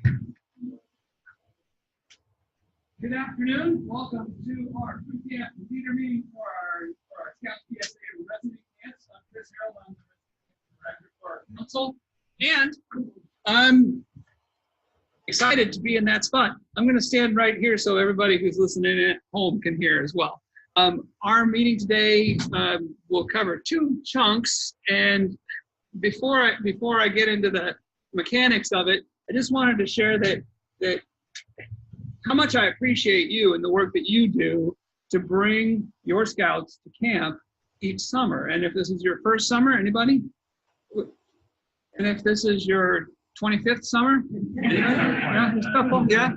Good afternoon. Welcome to our pre-camp leader meeting for our Scout PSA resident camps. I'm Chris Harold. I'm the director for our council, and I'm excited to be in that spot. I'm going to stand right here so everybody who's listening at home can hear as well. Our meeting today will cover two chunks, and before I get into the mechanics of it, I just wanted to share that how much I appreciate you and the work that you do to bring your scouts to camp each summer. And if this is your first summer, anybody? And if this is your 25th summer? Yeah, there's a couple, yeah.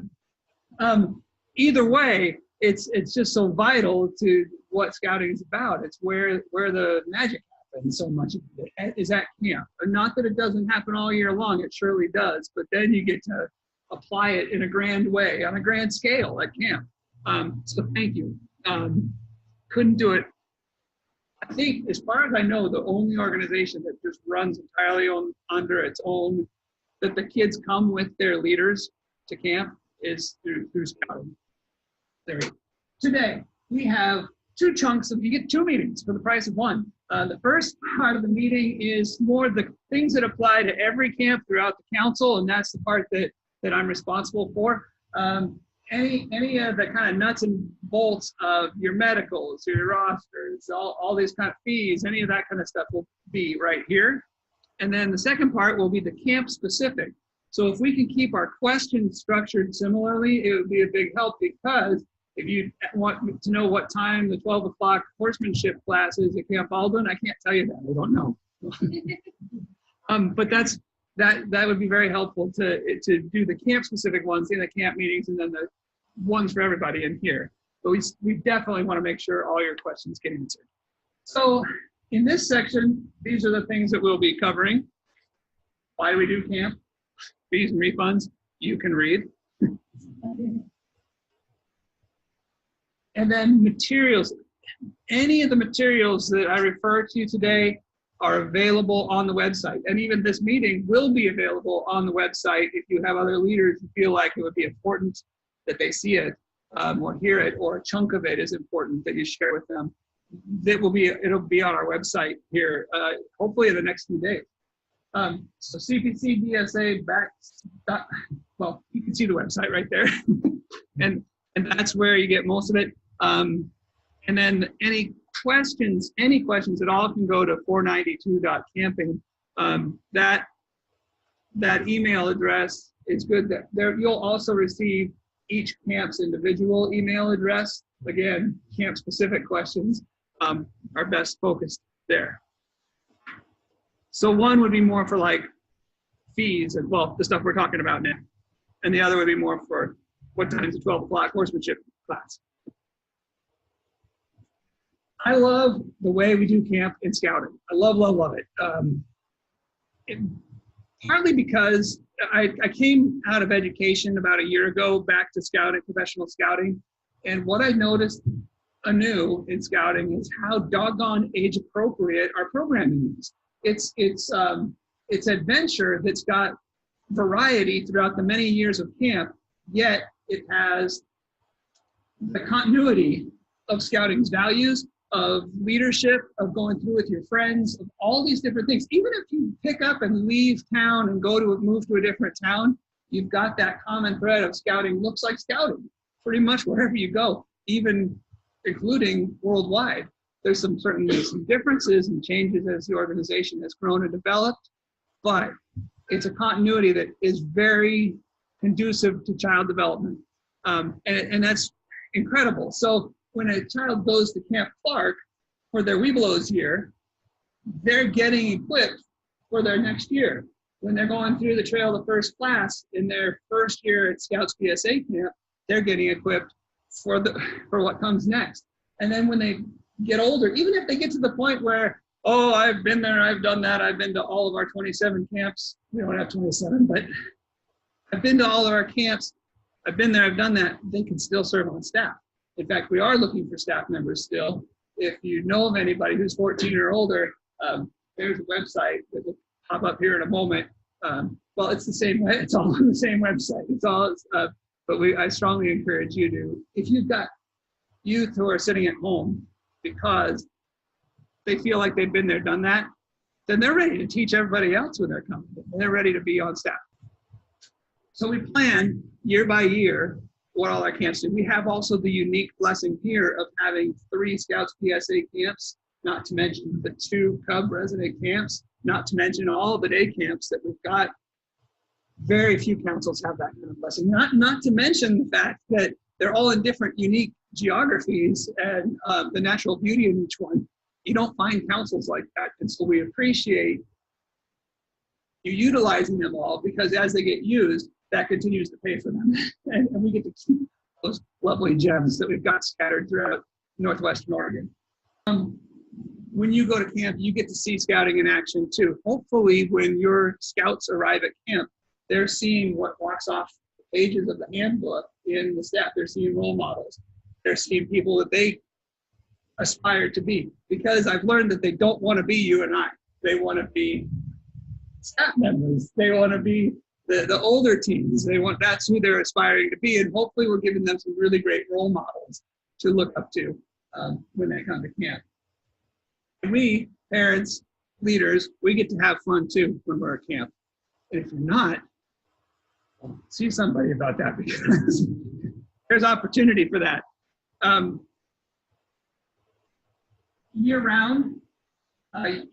Either way, it's just so vital to what scouting is about. It's where the magic happens so much of it is at camp. And not that it doesn't happen all year long, it surely does, but then you get to apply it in a grand way, on a grand scale at camp. So thank you. Couldn't do it. I think, as far as I know, the only organization that just runs entirely under its own, that the kids come with their leaders to camp, is through scouting. There we go. Today, we have two chunks of, you get two meetings for the price of one. The first part of the meeting is more the things that apply to every camp throughout the council, and that's the part that I'm responsible for. Any of the kind of nuts and bolts of your medicals, your rosters, all these kind of fees, any of that kind of stuff will be right here. And then the second part will be the camp specific. So if we can keep our questions structured similarly, it would be a big help, because if you want to know what time the 12 o'clock horsemanship class is at Camp Baldwin, I can't tell you that, I don't know. But that would be very helpful to do the camp specific ones in the camp meetings, and then the ones for everybody in here. But we definitely want to make sure all your questions get answered. So in this section, these are the things that we'll be covering. Why do we do camp? Fees and refunds, you can read. And then materials. Any of the materials that I refer to today are available on the website. And even this meeting will be available on the website if you have other leaders who feel like it would be important that they see it or hear it, or a chunk of it is important that you share with them. It'll be on our website here, hopefully in the next few days. So CPC DSA well, you can see the website right there. and that's where you get most of it. And then any questions at all can go to 492.camping. That email address is good. There you'll also receive each camp's individual email address. Again, camp specific questions are best focused there. So one would be more for like fees and, well, the stuff we're talking about now. And the other would be more for what time is the 12 o'clock horsemanship class. I love the way we do camp in scouting. I love it. Partly because I came out of education about a year ago back to scouting, professional scouting. And what I noticed anew in scouting is how doggone age appropriate our programming is. It's adventure that's got variety throughout the many years of camp, yet it has the continuity of scouting's values, of leadership, of going through with your friends, of all these different things. Even if you pick up and leave town and move to a different town, you've got that common thread of scouting looks like scouting pretty much wherever you go, even including worldwide. There's certainly some differences and changes as the organization has grown and developed, but it's a continuity that is very conducive to child development. And that's incredible. So when a child goes to Camp Clark for their Webelos year, they're getting equipped for their next year. When they're going through the trail of first class in their first year at Scouts PSA camp, they're getting equipped for what comes next. And then when they get older, even if they get to the point where, oh, I've been there, I've done that, I've been to all of our 27 camps. We don't have 27, but I've been to all of our camps. I've been there, I've done that. They can still serve on staff. In fact, we are looking for staff members still. If you know of anybody who's 14 or older, there's a website that will pop up here in a moment Well, it's the same. It's all on the same website. It's all. But I strongly encourage you to, if you've got youth who are sitting at home because they feel like they've been there, done that, then they're ready to teach everybody else when they're coming. They're ready to be on staff. So we plan year by year what all our camps do. We have also the unique blessing here of having 3 Scouts PSA camps, not to mention the 2 Cub resident camps, not to mention all the day camps that we've got. Very few councils have that kind of blessing. Not to mention the fact that they're all in different unique geographies and the natural beauty in each one. You don't find councils like that. And so we appreciate you utilizing them all, because as they get used, that continues to pay for them. And we get to keep those lovely gems that we've got scattered throughout Northwestern Oregon. When you go to camp, you get to see scouting in action too. Hopefully when your scouts arrive at camp, they're seeing what walks off the pages of the handbook in the staff. They're seeing role models. They're seeing people that they aspire to be. Because I've learned that they don't want to be you and I. They want to be staff members. They want to be the older teens. That's who they're aspiring to be. And hopefully we're giving them some really great role models to look up to when they come to camp. And we, parents, leaders, we get to have fun too when we're at camp. And if you're not, well, see somebody about that, because there's opportunity for that. Year round,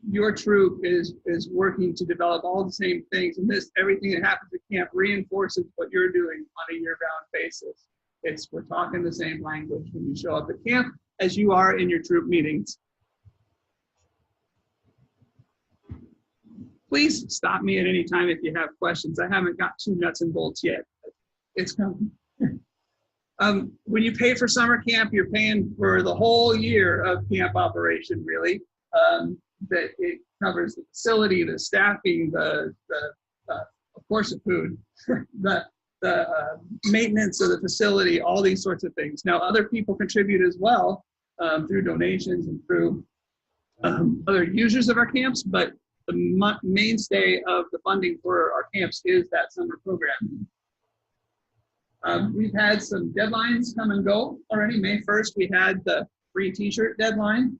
your troop is working to develop all the same things, and everything that happens at camp reinforces what you're doing on a year-round basis. We're talking the same language when you show up at camp as you are in your troop meetings. Please stop me at any time if you have questions. I haven't got too nuts and bolts yet. It's coming. When you pay for summer camp, you're paying for the whole year of camp operation, really. That it covers the facility, the staffing, of course, the food, the maintenance of the facility, all these sorts of things. Now, other people contribute as well through donations and through other users of our camps, but the mainstay of the funding for our camps is that summer program. We've had some deadlines come and go already. May 1st, we had the free t-shirt deadline.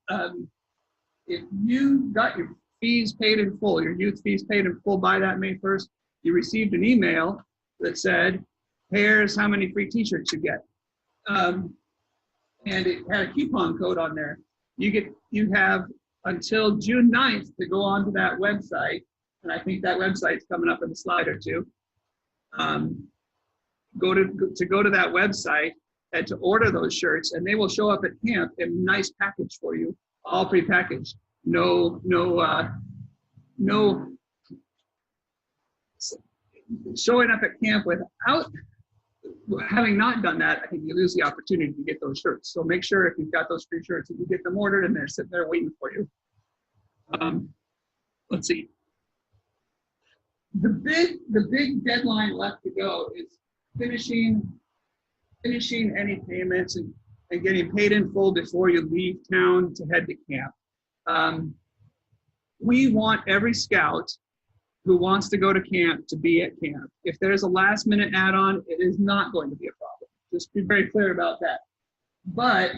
If you got your fees paid in full, your youth fees paid in full by that May 1st, you received an email that said, here's how many free t-shirts you get. And it had a coupon code on there. You have until June 9th to go onto that website. And I think that website's coming up in a slide or two. Go to that website and to order those shirts, and they will show up at camp in a nice package for you, all prepackaged. No showing up at camp without having not done that, I think you lose the opportunity to get those shirts. So make sure if you've got those free shirts that you get them ordered and they're sitting there waiting for you. Let's see. The big deadline left to go is finishing any payments and getting paid in full before you leave town to head to camp. We want every scout who wants to go to camp to be at camp. If there's a last minute add-on, it is not going to be a problem. Just be very clear about that. But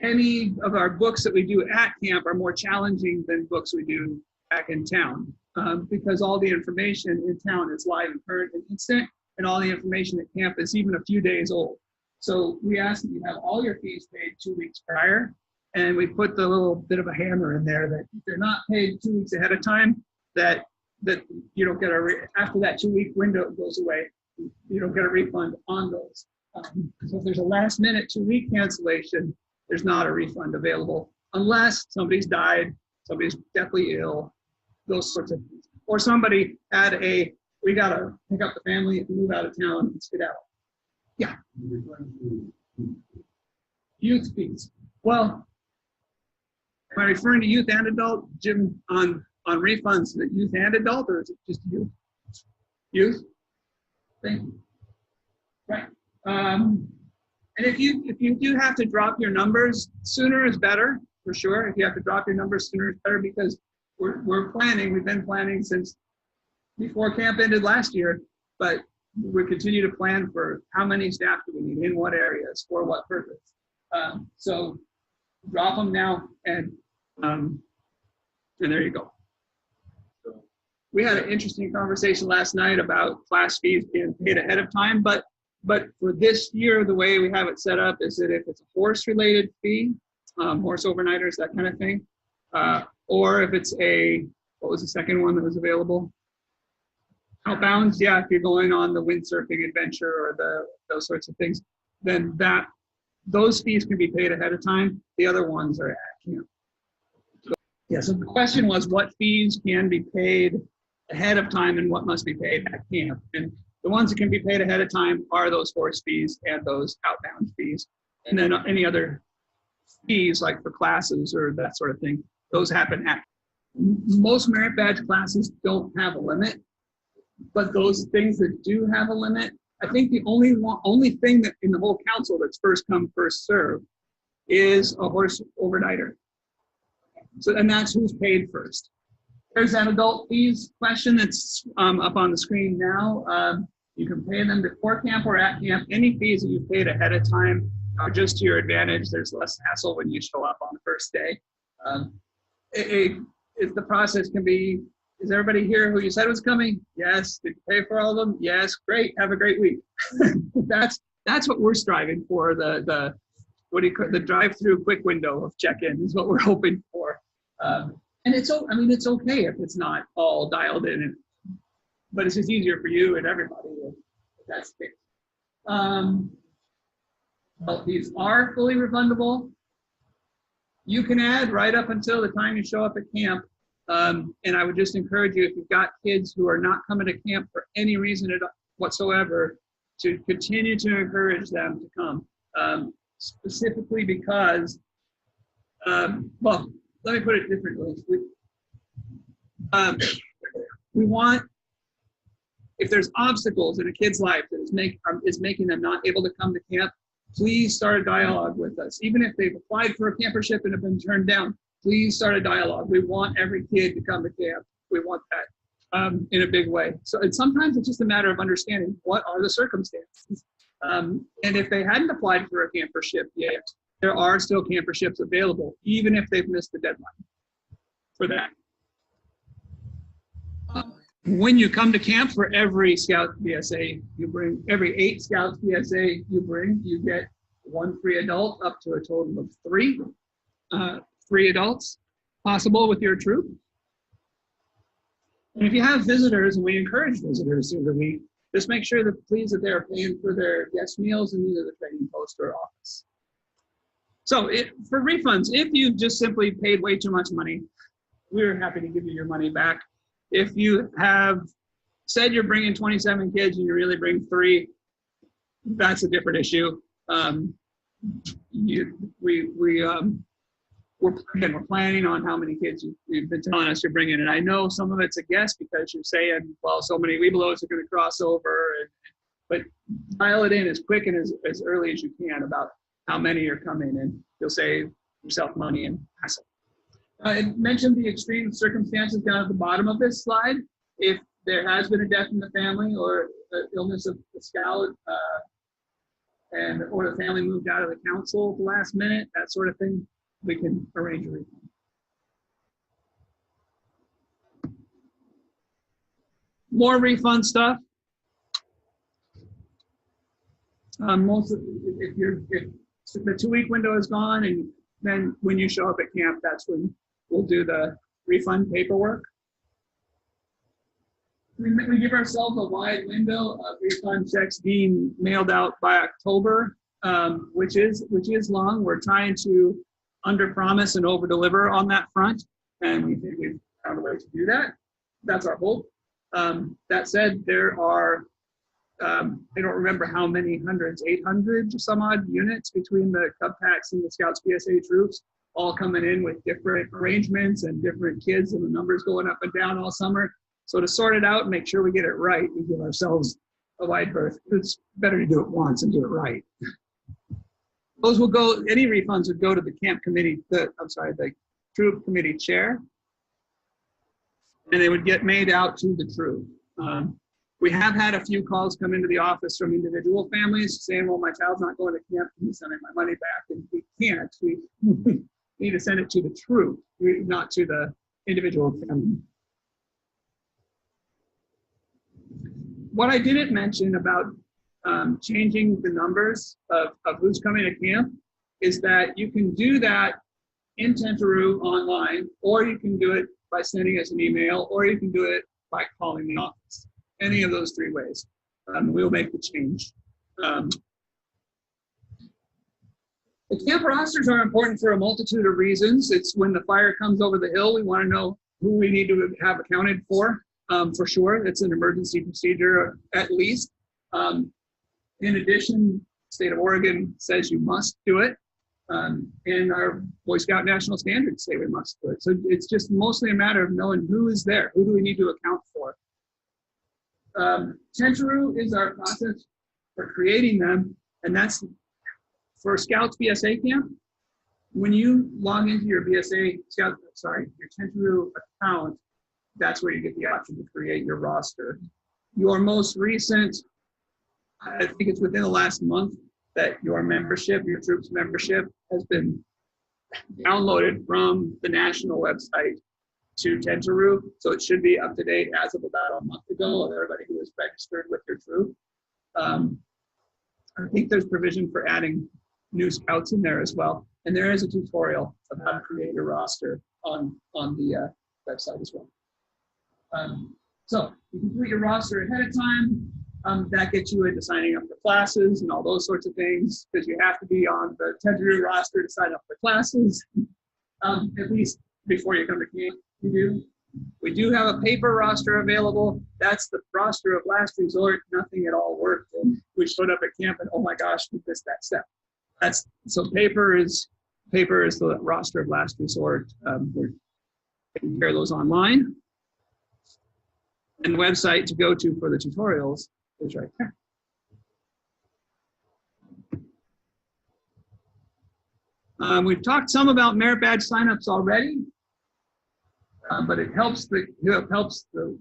any of our books that we do at camp are more challenging than books we do back in town, because all the information in town is live and current and instant, and all the information at camp is even a few days old. So we ask that you have all your fees paid 2 weeks prior, and we put the little bit of a hammer in there that if they're not paid 2 weeks ahead of time, that you don't get after that 2 week window goes away, you don't get a refund on those. So if there's a last minute 2 week cancellation, there's not a refund available unless somebody's died, somebody's deathly ill, those sorts of things. Or somebody had we gotta pick up the family and move out of town and skedaddle. Yeah. Youth fees. Well, am I referring to youth and adult, Jim, on refunds, the youth and adult, or is it just youth? Youth? Thank you. Right. And if you do have to drop your numbers, sooner is better, for sure. If you have to drop your numbers, sooner is better, because we're planning. We've been planning since before camp ended last year, but we continue to plan for how many staff do we need, in what areas, for what purpose. So drop them now, and there you go. So we had an interesting conversation last night about class fees being paid ahead of time, but for this year, the way we have it set up is that if it's a horse-related fee, horse overnighters, that kind of thing, or if it's what was the second one that was available? Outbounds, yeah, if you're going on the windsurfing adventure or those sorts of things, then those fees can be paid ahead of time. The other ones are at camp. Yeah, so the question was what fees can be paid ahead of time and what must be paid at camp. And the ones that can be paid ahead of time are those horse fees and those outbound fees. And then any other fees like for classes or that sort of thing, those happen at. Most merit badge classes don't have a limit, but those things that do have a limit, I think the only thing that in the whole council that's first come, first serve is a horse overnighter. So, and that's who's paid first. There's that adult fees question that's up on the screen now. You can pay them before camp or at camp. Any fees that you paid ahead of time are just to your advantage. There's less hassle when you show up on the first day. If the process can be, is everybody here who you said was coming? Yes. Did you pay for all of them? Yes. Great. Have a great week. That's what we're striving for. The drive-through quick window of check-in is what we're hoping for. And it's okay if it's not all dialed in, but it's just easier for you and everybody if that's the case. But these are fully refundable. You can add right up until the time you show up at camp. And I would just encourage you, if you've got kids who are not coming to camp for any reason whatsoever, to continue to encourage them to come. Specifically because, well, let me put it differently. We want, if there's obstacles in a kid's life that is making them not able to come to camp, please start a dialogue with us. Even if they've applied for a campership and have been turned down, please start a dialogue. We want every kid to come to camp. We want that in a big way. So, and sometimes it's just a matter of understanding what are the circumstances. And if they hadn't applied for a campership yet, there are still camperships available, even if they've missed the deadline for that. When you come to camp, for every Scout BSA you bring, every 8 Scouts BSA you bring, you get 1 free adult, up to a total of 3 free adults possible with your troop. And if you have visitors, and we encourage visitors through the week, just make sure that please that they're paying for their guest meals in either the training post or office. So for refunds, if you just simply paid way too much money, we're happy to give you your money back. If you have said you're bringing 27 kids and you really bring 3, that's a different issue. We're planning on how many kids you've been telling us you're bringing, and I know some of it's a guess because you're saying, well, so many Webelos are going to cross over, but dial it in as quick and as early as you can about how many are coming, and you'll save yourself money and hassle. I mentioned the extreme circumstances down at the bottom of this slide. If there has been a death in the family or the illness of the scout, or the family moved out of the council at the last minute, that sort of thing, we can arrange a refund. More refund stuff. If the 2-week window is gone, and then when you show up at camp, that's when we'll do the refund paperwork. We give ourselves a wide window of refund checks being mailed out by October, which is long. We're trying to under-promise and over-deliver on that front, and we think we've found a way to do that. That's our hope. That said, there are, I don't remember how many hundreds, 800 some odd units between the Cub Packs and the Scouts BSA troops, all coming in with different arrangements and different kids, and the numbers going up and down all summer. So to sort it out and make sure we get it right, we give ourselves a wide berth. It's better to do it once and do it right. Those will go, any refunds would go to the camp committee, the troop committee chair. and they would get made out to the troop. We have had a few calls come into the office from individual families saying, well, my child's not going to camp, can you send me my money back? And we can't. We need to send it to the troop, not to the individual family. What I didn't mention about changing the numbers of who's coming to camp is that you can do that in Tentaroo online, or you can do it by sending us an email, or you can do it by calling the office. Any of those three ways. We'll make the change. The camp rosters are important for a multitude of reasons. It's when the fire comes over the hill, we want to know who we need to have accounted for sure. It's an emergency procedure at least. In addition, the state of Oregon says you must do it. And our Boy Scout national standards say we must do it. So it's just mostly a matter of knowing who is there, who do we need to account for. Tentaroo is our process for creating them, and that's for Scouts BSA camp. When you log into your your Tentaroo account, that's where you get the option to create your roster. Your most recent, I think it's within the last month, that your membership, your troops membership, has been downloaded from the national website to Tentaroo. So it should be up to date as of about a month ago of everybody who is registered with your troop. I think there's provision for adding new scouts in there as well. And there is a tutorial of how to create a roster on the website as well. So you complete your roster ahead of time. That gets you into signing up for classes and all those sorts of things, because you have to be on the Tentaroo roster to sign up for classes, at least before you come to camp. We do have a paper roster available. That's the roster of last resort. Nothing at all worked. And we showed up at camp and, oh my gosh, we missed that step. So paper is the roster of last resort. We're taking care of those online. And the website to go to for the tutorials is right there. We've talked some about merit badge signups already, but it helps the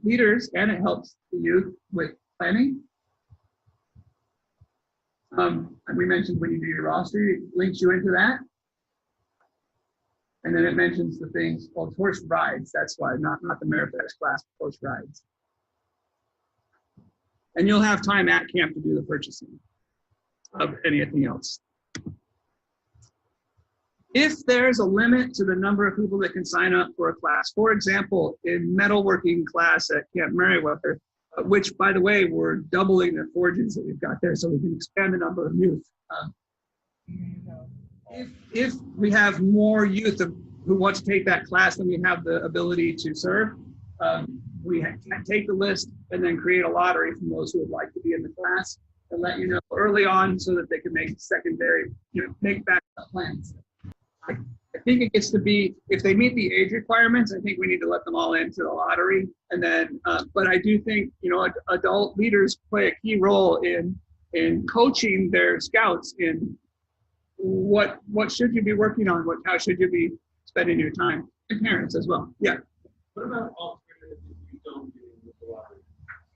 leaders and it helps the youth with planning. And we mentioned when you do your roster, it links you into that. And then it mentions the things, well, horse rides. That's why, not the merit badge class, but horse rides. And you'll have time at camp to do the purchasing of anything else. If there's a limit to the number of people that can sign up for a class, for example, in metalworking class at Camp Merriweather, which, by the way, we're doubling the forges that we've got there so we can expand the number of youth. If we have more youth who want to take that class than we have the ability to serve, we can take the list and then create a lottery from those who would like to be in the class and let you know early on so that they can make secondary, make backup plans. I think it gets to be, if they meet the age requirements, I think we need to let them all into the lottery. And then, but I do think, adult leaders play a key role in coaching their scouts in what should you be working on, how should you be spending your time, and parents as well. Yeah. What about alternatives if you don't get in with the lottery?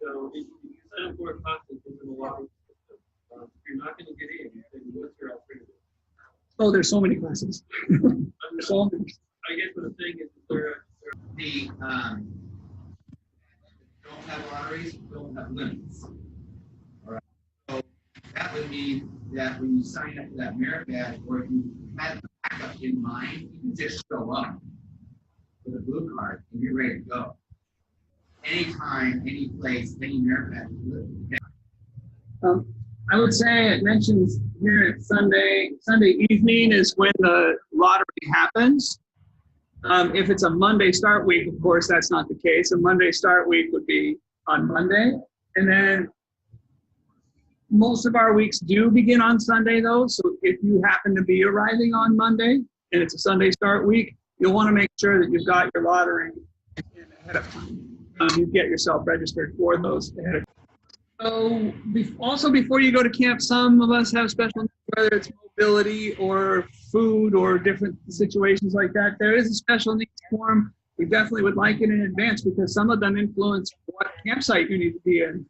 So if you sign up for a class that's in the lottery system, if you're not going to get in, then what's your alternative? Oh, there's so many classes. So many. I guess what I'm saying is the don't have lotteries, don't have limits. All right. So that would mean that when you sign up for that merit badge, or if you had the backup in mind, you can just show up with a blue card and you're ready to go. Anytime, any place, any merit badge. I would say it mentions here at Sunday evening is when the lottery happens. If it's a Monday start week, of course, that's not the case. A Monday start week would be on Monday. And then most of our weeks do begin on Sunday though. So if you happen to be arriving on Monday and it's a Sunday start week, you'll want to make sure that you've got your lottery in ahead of time. You get yourself registered for those ahead of time. So also before you go to camp, some of us have special needs, whether it's mobility or food or different situations like that. There is a special needs form we definitely would like it in advance because some of them influence what campsite you need to be in.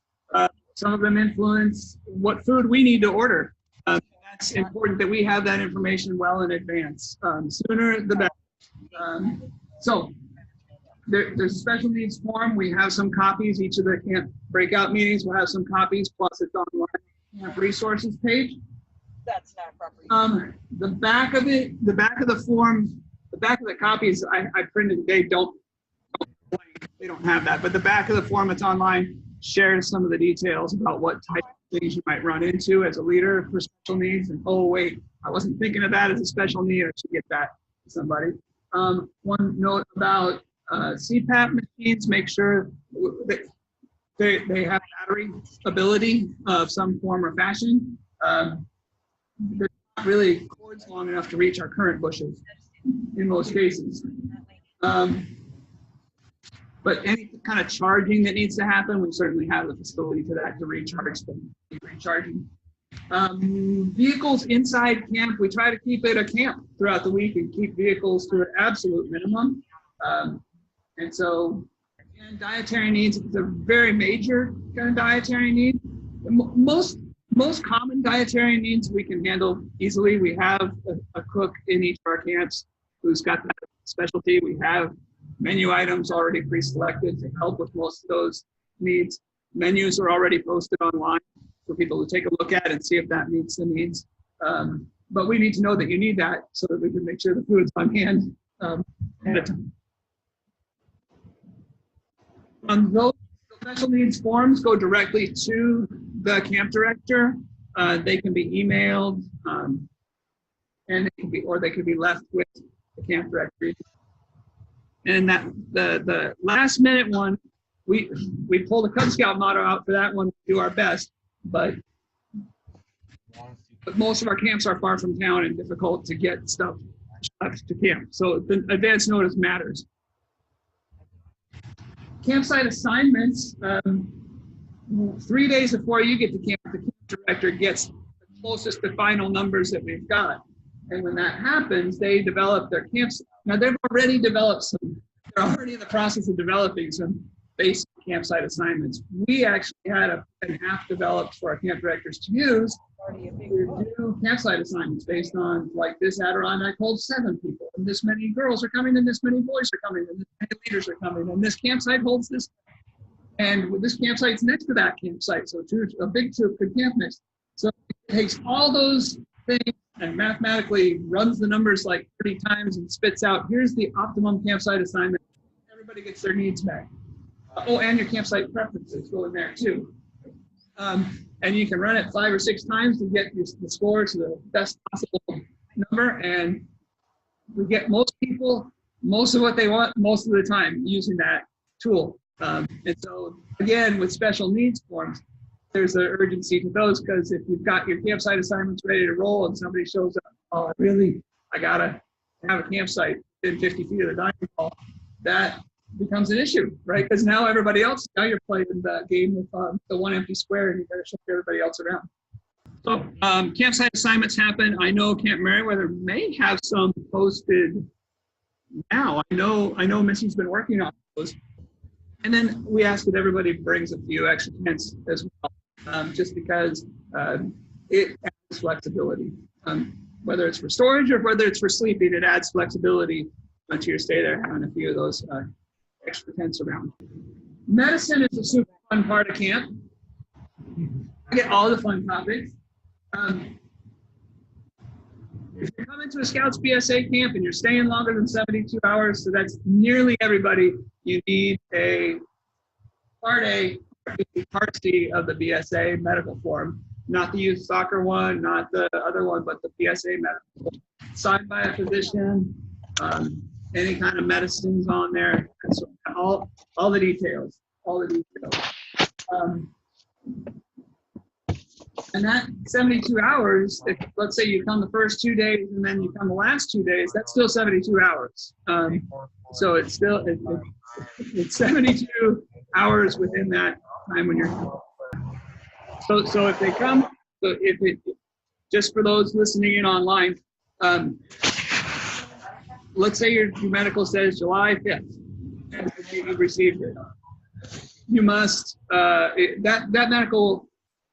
Some of them influence what food we need to order. That's important that we have that information well in advance. Sooner the better. So there's a special needs form. We have some copies. Each of the camp breakout meetings will have some copies, plus it's online camp resources page. That's not proper. The back of it, the back of the form, the back of the copies I printed, they don't have that, but the back of the form that's online shares some of the details about what type of things you might run into as a leader for special needs. And oh wait, I wasn't thinking of that as a special need. I should get that to somebody. One note about CPAP machines, make sure that they have battery ability of some form or fashion. They're not really cords long enough to reach our current bushes in most cases. But any kind of charging that needs to happen, we certainly have the facility for that to recharge them, recharging. Vehicles inside camp, we try to keep it a camp throughout the week and keep vehicles to an absolute minimum. And so, again, dietary needs, it's a very major kind of dietary need. Most common dietary needs we can handle easily. We have a cook in each of our camps who's got that specialty. We have menu items already pre-selected to help with most of those needs. Menus are already posted online for people to take a look at and see if that meets the needs. But we need to know that you need that so that we can make sure the food's on hand at a time. Those special needs forms go directly to the camp director. They can be emailed, and they can be left with the camp director. And that the last minute one, we pull the Cub Scout motto out for that one. We do our best, but most of our camps are far from town and difficult to get stuff to camp. So the advance notice matters. Campsite assignments, 3 days before you get to camp, the camp director gets the closest to final numbers that we've got. And when that happens, they develop their camps. Now they're already in the process of developing some basic campsite assignments. We actually had a half developed for our camp directors to use to do campsite assignments based on, like, this Adirondack holds 7 people, and this many girls are coming, and this many boys are coming, and this many leaders are coming, and this campsite holds this, and this campsite's next to that campsite, so a big two could camp next. So it takes all those things and mathematically runs the numbers like 30 times and spits out, here's the optimum campsite assignment. Everybody gets their needs met. And your campsite preferences go in there too. And you can run it 5 or 6 times to get the score to the best possible number. And we get most people most of what they want most of the time using that tool. And so again, with special needs forms, there's an urgency to those, because if you've got your campsite assignments ready to roll and somebody shows up, oh, I gotta have a campsite within 50 feet of the dining hall, that becomes an issue, right? Because now you're playing the game with the one empty square, and you gotta show everybody else around. So campsite assignments happen. I know Camp Merriweather may have some posted now. I know Missy's been working on those. And then we ask that everybody brings a few extra tents as well, just because it adds flexibility. Whether it's for storage or whether it's for sleeping, it adds flexibility to your stay there, having a few of those extra tents around. Medicine is a super fun part of camp. I get all the fun topics. If you're coming to a Scouts BSA camp and you're staying longer than 72 hours, so that's nearly everybody, you need a Part A, Part C of the BSA medical form. Not the youth soccer one, not the other one, but the BSA medical form. Signed by a physician, any kind of medicines on there, and so all the details, and that 72 hours, if, let's say you come the first 2 days and then you come the last 2 days, that's still 72 hours. So it's still, it's 72 hours within that time when you're, so if they come, so if it, just for those listening in online, let's say your medical says July 5th, you've received it. You must, that medical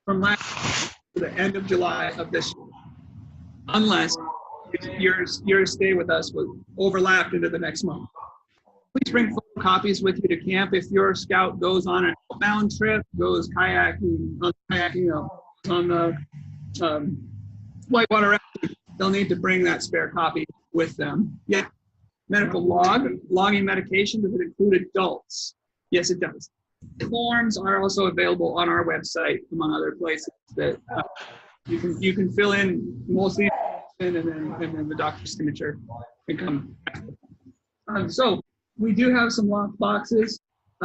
from last to the end of July of this year, unless your stay with us was overlapped into the next month. Please bring photocopies with you to camp. If your scout goes on an outbound trip, goes kayaking, on the whitewater rafting, they'll need to bring that spare copy with them. Yeah. Medical logging medication, does it include adults? Yes, it does. Forms are also available on our website, among other places that you can fill in mostly, and then the doctor's signature can come. So we do have some locked boxes.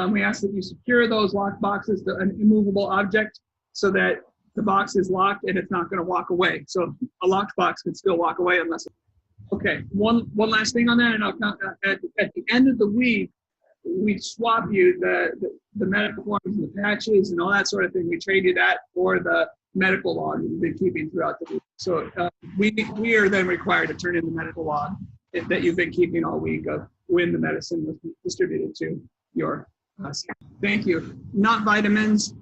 We ask that you secure those locked boxes to an immovable object so that the box is locked and it's not going to walk away. So a locked box can still walk away unless. Okay, one last thing on that, and I'll count at the end of the week, we swap you the medical forms and the patches and all that sort of thing. We trade you that for the medical log that you've been keeping throughout the week. So we are then required to turn in the medical log that you've been keeping all week of when the medicine was distributed to your thank you. Not vitamins,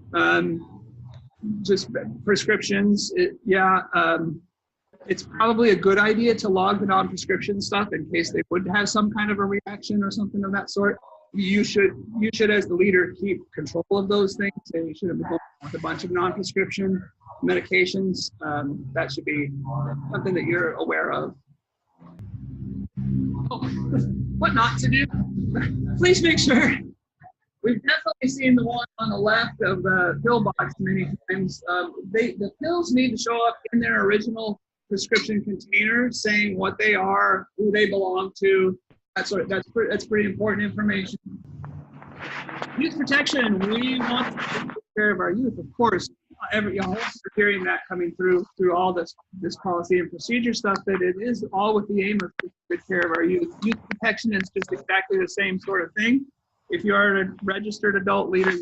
just prescriptions. It's probably a good idea to log the non-prescription stuff in case they would have some kind of a reaction or something of that sort. You should, as the leader, keep control of those things, and you should have been with a bunch of non-prescription medications. That should be something that you're aware of. Oh, what not to do? Please make sure. We've definitely seen the one on the left of the pill box many times. The pills need to show up in their original prescription container, saying what they are, who they belong to. That's pretty important information. Youth protection. We want to take care of our youth, of course. You're hearing that coming through all this policy and procedure stuff, that it is all with the aim of taking good care of our youth. Youth protection is just exactly the same sort of thing. If you are a registered adult leader,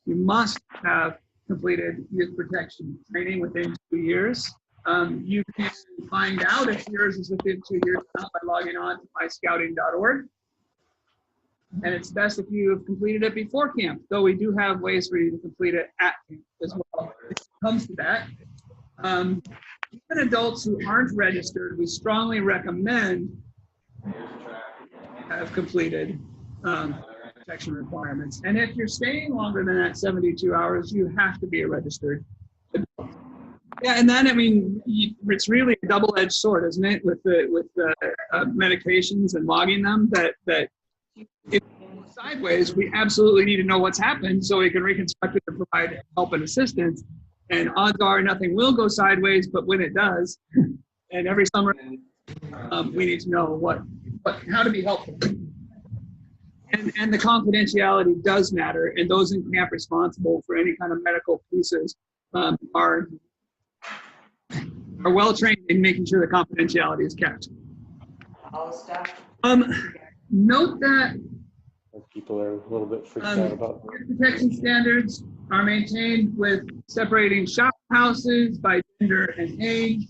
you must have completed youth protection training within 2 years. You can find out if yours is within 2 years now by logging on to myscouting.org. And it's best if you have completed it before camp, though we do have ways for you to complete it at camp as well. If it comes to that. Even adults who aren't registered, we strongly recommend have completed protection requirements. And if you're staying longer than that 72 hours, you have to be a registered adult. Yeah, and then, I mean, it's really a double-edged sword, isn't it, with the medications and logging them, that if sideways, we absolutely need to know what's happened so we can reconstruct it and provide help and assistance. And odds are nothing will go sideways, but when it does, and every summer, we need to know how to be helpful. And the confidentiality does matter, and those in camp responsible for any kind of medical pieces are well trained in making sure the confidentiality is kept. Note that people are a little bit freaked out about protection standards are maintained with separating shop houses by gender and age,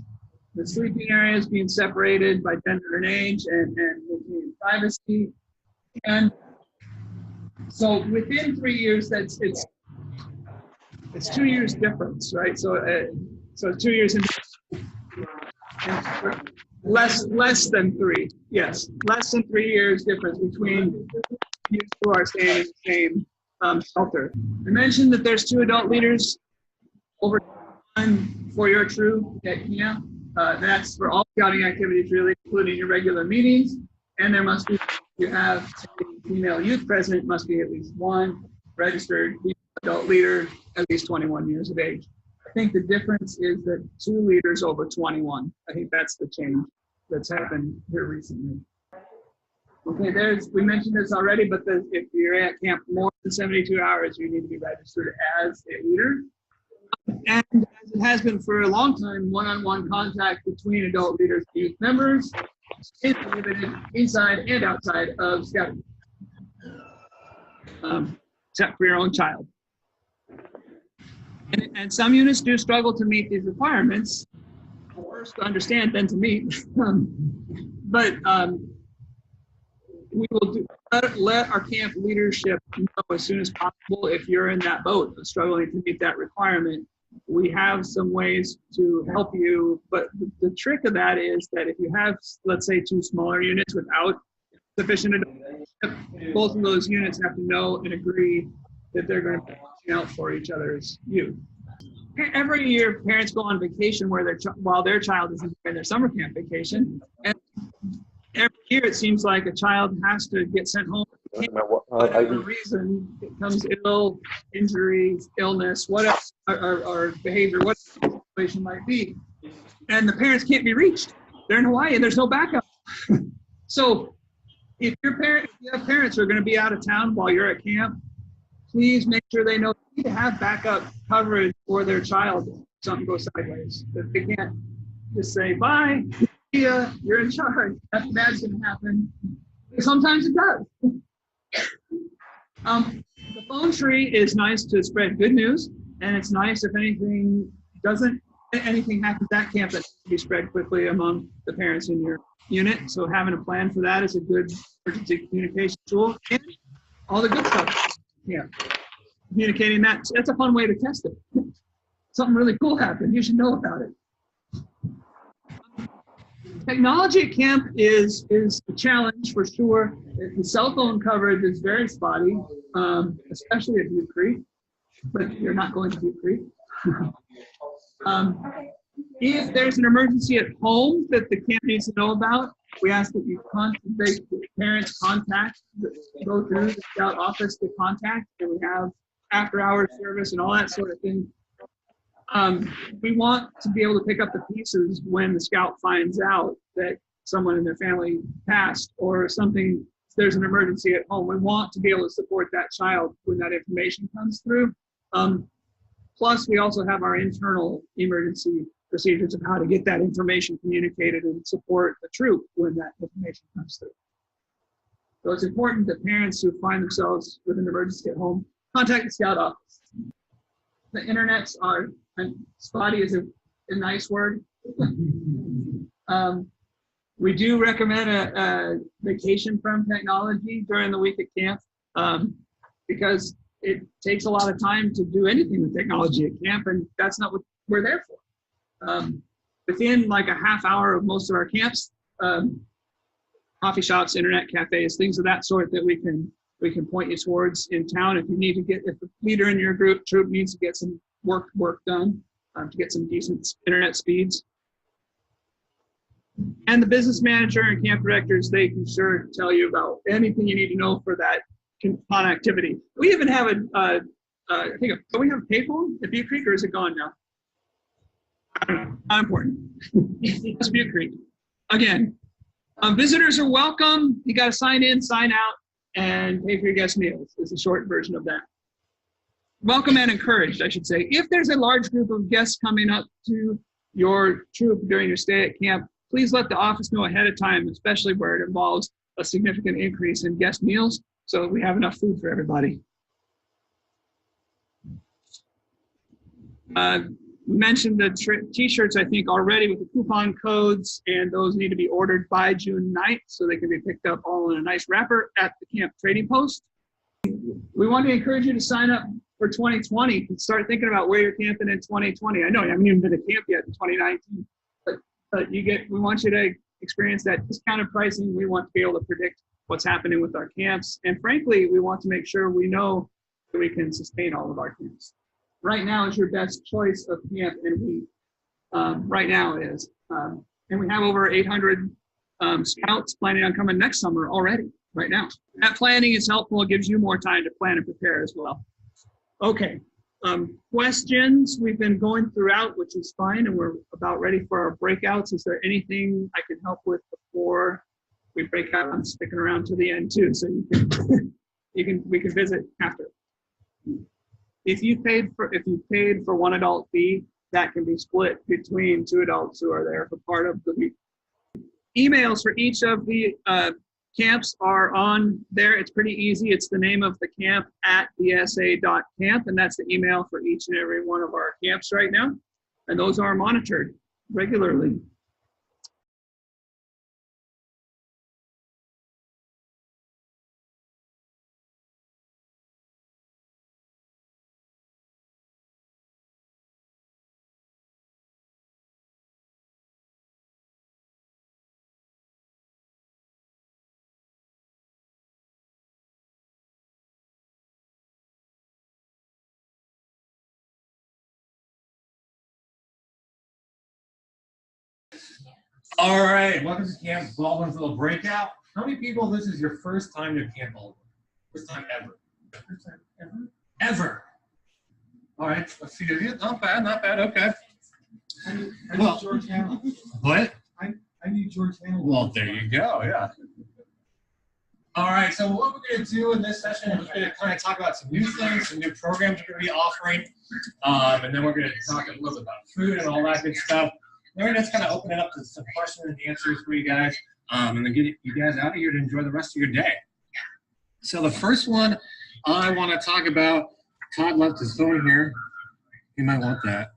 the sleeping areas being separated by gender and age, and maintaining privacy. And so within 3 years, it's 2 years difference, right? So 2 years in less than 3. Yes, less than 3 years difference between youth who are staying in the same shelter. I mentioned that there's 2 adult leaders over time for your troop at camp. That's for all scouting activities, really, including your regular meetings. And there must be, if you have a female youth president, must be at least 1 registered adult leader, at least 21 years of age. I think the difference is that 2 leaders over 21. I think that's the change that's happened here recently. Okay, we mentioned this already, but if you're at camp more than 72 hours, you need to be registered as a leader. And as it has been for a long time, one-on-one contact between adult leaders and youth members is prohibited inside and outside of scouting, except for your own child. And some units do struggle to meet these requirements. First to understand, then to meet. But we will let our camp leadership know as soon as possible if you're in that boat struggling to meet that requirement. We have some ways to help you, but the trick of that is that if you have, let's say, 2 smaller units without sufficient adult, both of those units have to know and agree that they're going to be watching out for each other's youth. Every year, parents go on vacation while their child is in their summer camp vacation, and every year it seems like a child has to get sent home for whatever reason. It comes ill, injury, illness, whatever, or behavior, what the situation might be, and the parents can't be reached. They're in Hawaii and there's no backup. So if you have parents who are going to be out of town while you're at camp, please make sure they know they need to have backup coverage for their child if something goes sideways. That they can't just say, bye, see ya, you're in charge. Nothing bad's going to happen. Sometimes it does. The phone tree is nice to spread good news, and it's nice if anything happens at camp that needs to be spread quickly among the parents in your unit. So having a plan for that is a good emergency communication tool. And all the good stuff. Yeah, communicating that's a fun way to test it. Something really cool happened. You should know about it. Technology at camp is a challenge for sure. The cell phone coverage is very spotty, especially at Butte Creek, but you're not going to Butte Creek. If there's an emergency at home that the camp needs to know about, we ask that parents go through the scout office to contact, and we have after-hours service and all that sort of thing. We want to be able to pick up the pieces when the scout finds out that someone in their family passed or something, there's an emergency at home. We want to be able to support that child when that information comes through. Plus, we also have our internal emergency procedures of how to get that information communicated and support the troop when that information comes through. So it's important that parents who find themselves with an emergency at home contact the scout office. The internets are, and spotty is a nice word. We do recommend a vacation from technology during the week at camp because it takes a lot of time to do anything with technology at camp, and that's not what we're there for. Within like a half hour of most of our camps, coffee shops, internet cafes, things of that sort that we can point you towards in town if the leader in your troop needs to get some work done to get some decent internet speeds. And the business manager and camp directors, they can sure tell you about anything you need to know for that connectivity. We even have do we have a payphone at Butte Creek, or is it gone now? I don't know, not important. It's Butte Creek. Again, visitors are welcome. You got to sign in, sign out, and pay for your guest meals is the short version of that. Welcome and encouraged, I should say. If there's a large group of guests coming up to your troop during your stay at camp, please let the office know ahead of time, especially where it involves a significant increase in guest meals, so that we have enough food for everybody. We mentioned the t-shirts, I think, already with the coupon codes, and those need to be ordered by June 9th so they can be picked up all in a nice wrapper at the camp trading post. We want to encourage you to sign up for 2020 and start thinking about where you're camping in 2020. I know you haven't even been to camp yet in 2019, but we want you to experience that discounted pricing. We want to be able to predict what's happening with our camps. And frankly, we want to make sure we know that we can sustain all of our camps. Right now is your best choice of camp, and right now it is. And we have over 800 scouts planning on coming next summer already, right now. That planning is helpful. It gives you more time to plan and prepare as well. Okay, questions we've been going throughout, which is fine, and we're about ready for our breakouts. Is there anything I can help with before we break out? I'm sticking around to the end too, so we can visit after. If you paid for one adult fee, that can be split between 2 adults who are there for part of the week. Emails for each of the camps are on there. It's pretty easy. It's the name of the camp at bsa.camp, and that's the email for each and every one of our camps right now. And those are monitored regularly. All right, welcome to Camp Baldwin's little breakout. How many people, this is your first time to Camp Baldwin? First time ever? First time ever? Ever. All right, let's see. Not bad, not bad. Okay. I need Well- George Hamilton. What? I need George Hamilton. Well, there you go, yeah. All right, so what we're going to do in this session is we're going to kind of talk about some new things, some new programs we're going to be offering, and then we're going to talk a little bit about food and all that good stuff. Then we're just kind of open it up to some questions and answers for you guys, and then get you guys out of here to enjoy the rest of your day. So the first one I want to talk about, Todd left his phone here. You might want that.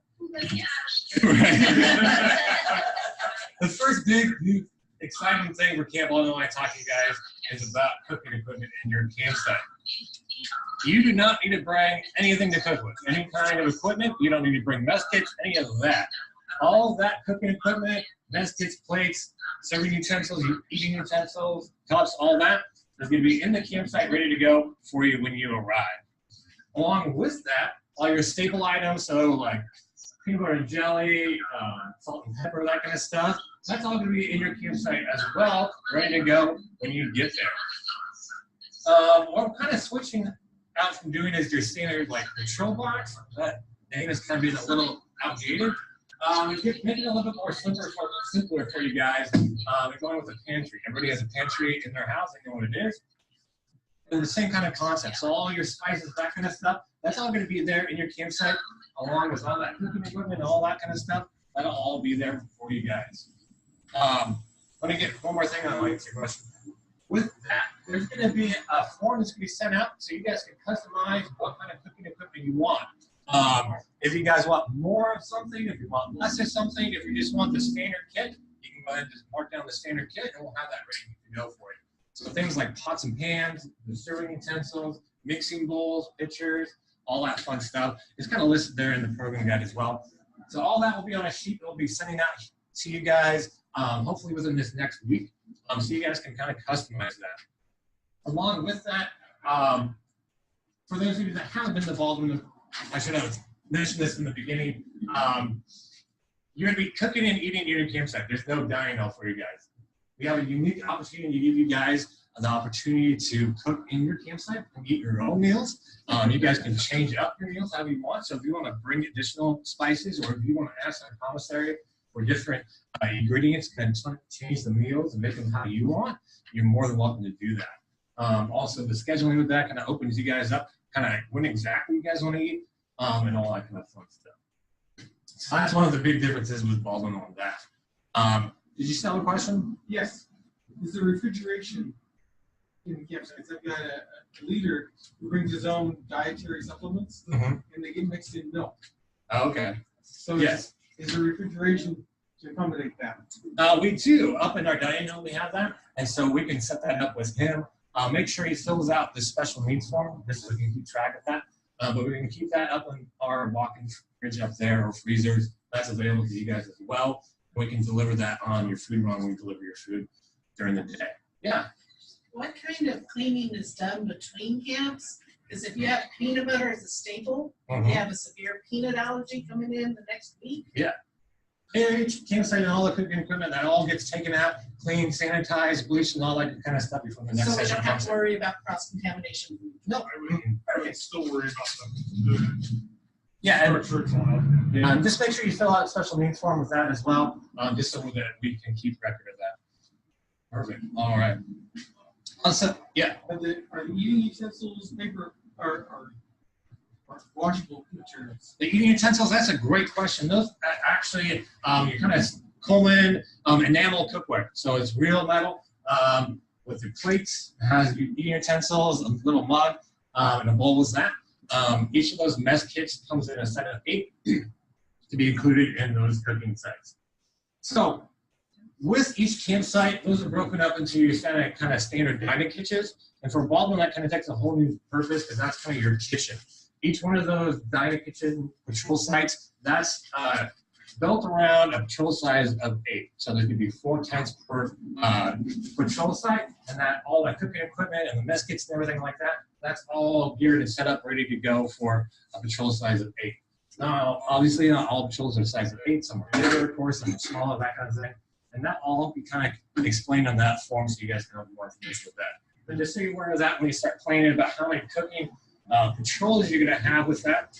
The first big, new, exciting thing for Camp Baldwin I want to talk to you guys is about cooking equipment in your campsite. You do not need to bring anything to cook with. Any kind of equipment, you don't need to bring mess kits, any of that. All that cooking equipment, mess kits, plates, serving utensils, eating utensils, cups, all that is going to be in the campsite ready to go for you when you arrive. Along with that, all your staple items, so like peanut butter and jelly, salt and pepper, that kind of stuff, that's all going to be in your campsite as well, ready to go when you get there. What I'm kind of switching out from doing is your standard like control box. That name is kind of being a little outdated. Making it a little bit more simpler for you guys. And going with a pantry. Everybody has a pantry in their house. They know what it is. They're the same kind of concept. So all your spices, that kind of stuff, that's all going to be there in your campsite, along with all that cooking equipment and all that kind of stuff. That'll all be there for you guys. Let me get one more thing on my question. With that, there's going to be a form that's going to be sent out so you guys can customize what kind of cooking equipment you want. If you guys want more of something, if you want less of something, if you just want the standard kit, you can go ahead and just mark down the standard kit and we'll have that ready to go for you. So things like pots and pans, the serving utensils, mixing bowls, pitchers, all that fun stuff is kind of listed there in the program guide as well. So all that will be on a sheet that we'll be sending out to you guys hopefully within this next week, so you guys can kind of customize that. Along with that, for those of you that haven't been involved in I should have mentioned this in the beginning, you're going to be cooking and eating in your campsite. There's no dining hall for you guys. We have a unique opportunity to give you guys the opportunity to cook in your campsite and eat your own meals. You guys can change up your meals however you want. So if you want to bring additional spices or if you want to ask a commissary for different ingredients and change the meals and make them how you want, you're more than welcome to do that. Also, the scheduling with that kind of opens you guys up, kind of when exactly you guys want to eat, and all that kind of fun stuff. So that's one of the big differences with Baldwin on that. Did you still have a question? Yes. Is there refrigeration in the campsites? I've got a leader who brings his own dietary supplements, and they get mixed in milk. Oh, okay. So Yes. is there refrigeration to accommodate that? We do. Up in our dining room, we have that. And so we can set that up with him. Make sure he fills out the special needs form, just so we can keep track of that. But we can keep that up in our walk-in fridge up there or freezers. That's available to you guys as well. We can deliver that on your food run when we deliver your food during the day. Yeah. What kind of cleaning is done between camps? Because if you have peanut butter as a staple, you have a severe peanut allergy coming in the next week. Yeah. Each campsite and all the cooking equipment, that all gets taken out, cleaned, sanitized, bleached, and all that kind of stuff before the next So we session don't have comes to in. worry about cross-contamination. No. I would still worry about them. Yeah, and just make sure you fill out a special needs form with that as well, just so that we can keep record of that. Perfect. All right. Also, yeah. Are the eating utensils paper or washable materials? The eating utensils, that's a great question. Those actually, you're kind of Coleman enamel cookware. So it's real metal with your plates, it has your eating utensils, a little mug, and a bowl is that. Each of those mess kits comes in a set of 8 to be included in those cooking sets. So with each campsite, those are broken up into your kind of standard dining kitchens. And for Baldwin, that kind of takes a whole new purpose because that's kind of your kitchen. Each one of those dining kitchen patrol sites, that's built around a patrol size of 8. So there could be 4 tents per patrol site, and that all the cooking equipment and the mess kits and everything like that, that's all geared and set up, ready to go for a patrol size of 8. Now, obviously, not all patrols are size of 8. Some are bigger, of course, some are smaller, that kind of thing. And that all will be kind of explained on that form so you guys can have more information with that. And just so you're aware of that when you start planning about how many cooking patrols you're going to have with that,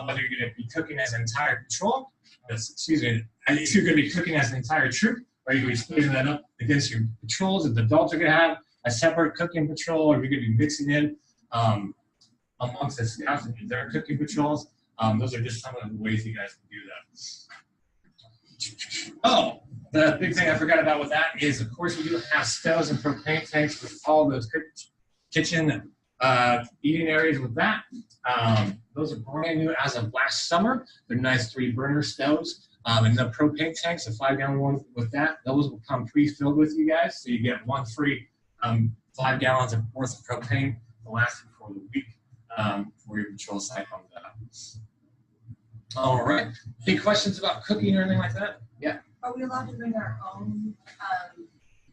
whether you're going to be cooking as an entire patrol, excuse me, if you're going to be cooking as an entire troop, or you're going to be splitting that up against your patrols, if the adults are going to have a separate cooking patrol, or you're going to be mixing in amongst the scouts and their cooking patrols. Those are just some of the ways you guys can do that. Oh, the big thing I forgot about with that is, of course, we do have stoves and propane tanks with all those kitchen eating areas with that. Those are brand new as of last summer. They're nice 3-burner stoves. And the propane tanks, the 5-gallon ones with that, those will come pre-filled with you guys. So you get 1 free 5 gallons worth of propane to last you for the week for your patrol site on that. All right. Any questions about cooking or anything like that? Yeah. Are we allowed to bring our own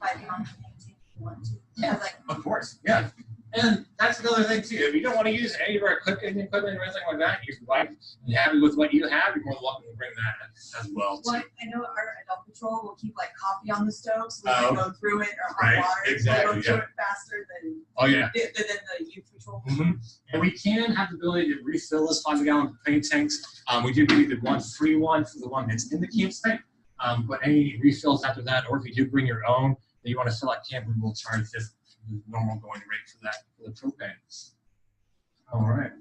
5-gallon tank if we want to? Yeah, Like, of course. Yeah. And that's another thing too. If you don't want to use any of our cooking equipment or anything like that, you're happy with what you have, you're more than welcome to bring that as well. well, I know our adult patrol will keep like coffee on the stove so we can go through it, or hot right, water. exactly, We'll go through it faster than Oh yeah. the youth patrol. And we can have the ability to refill those 5-gallon propane tanks. We do give you the 1 free one for the one that's in the campsite. But any refills after that, or if you do bring your own that you want to fill at camp, we will charge just the normal going rate for that for the propane. All right.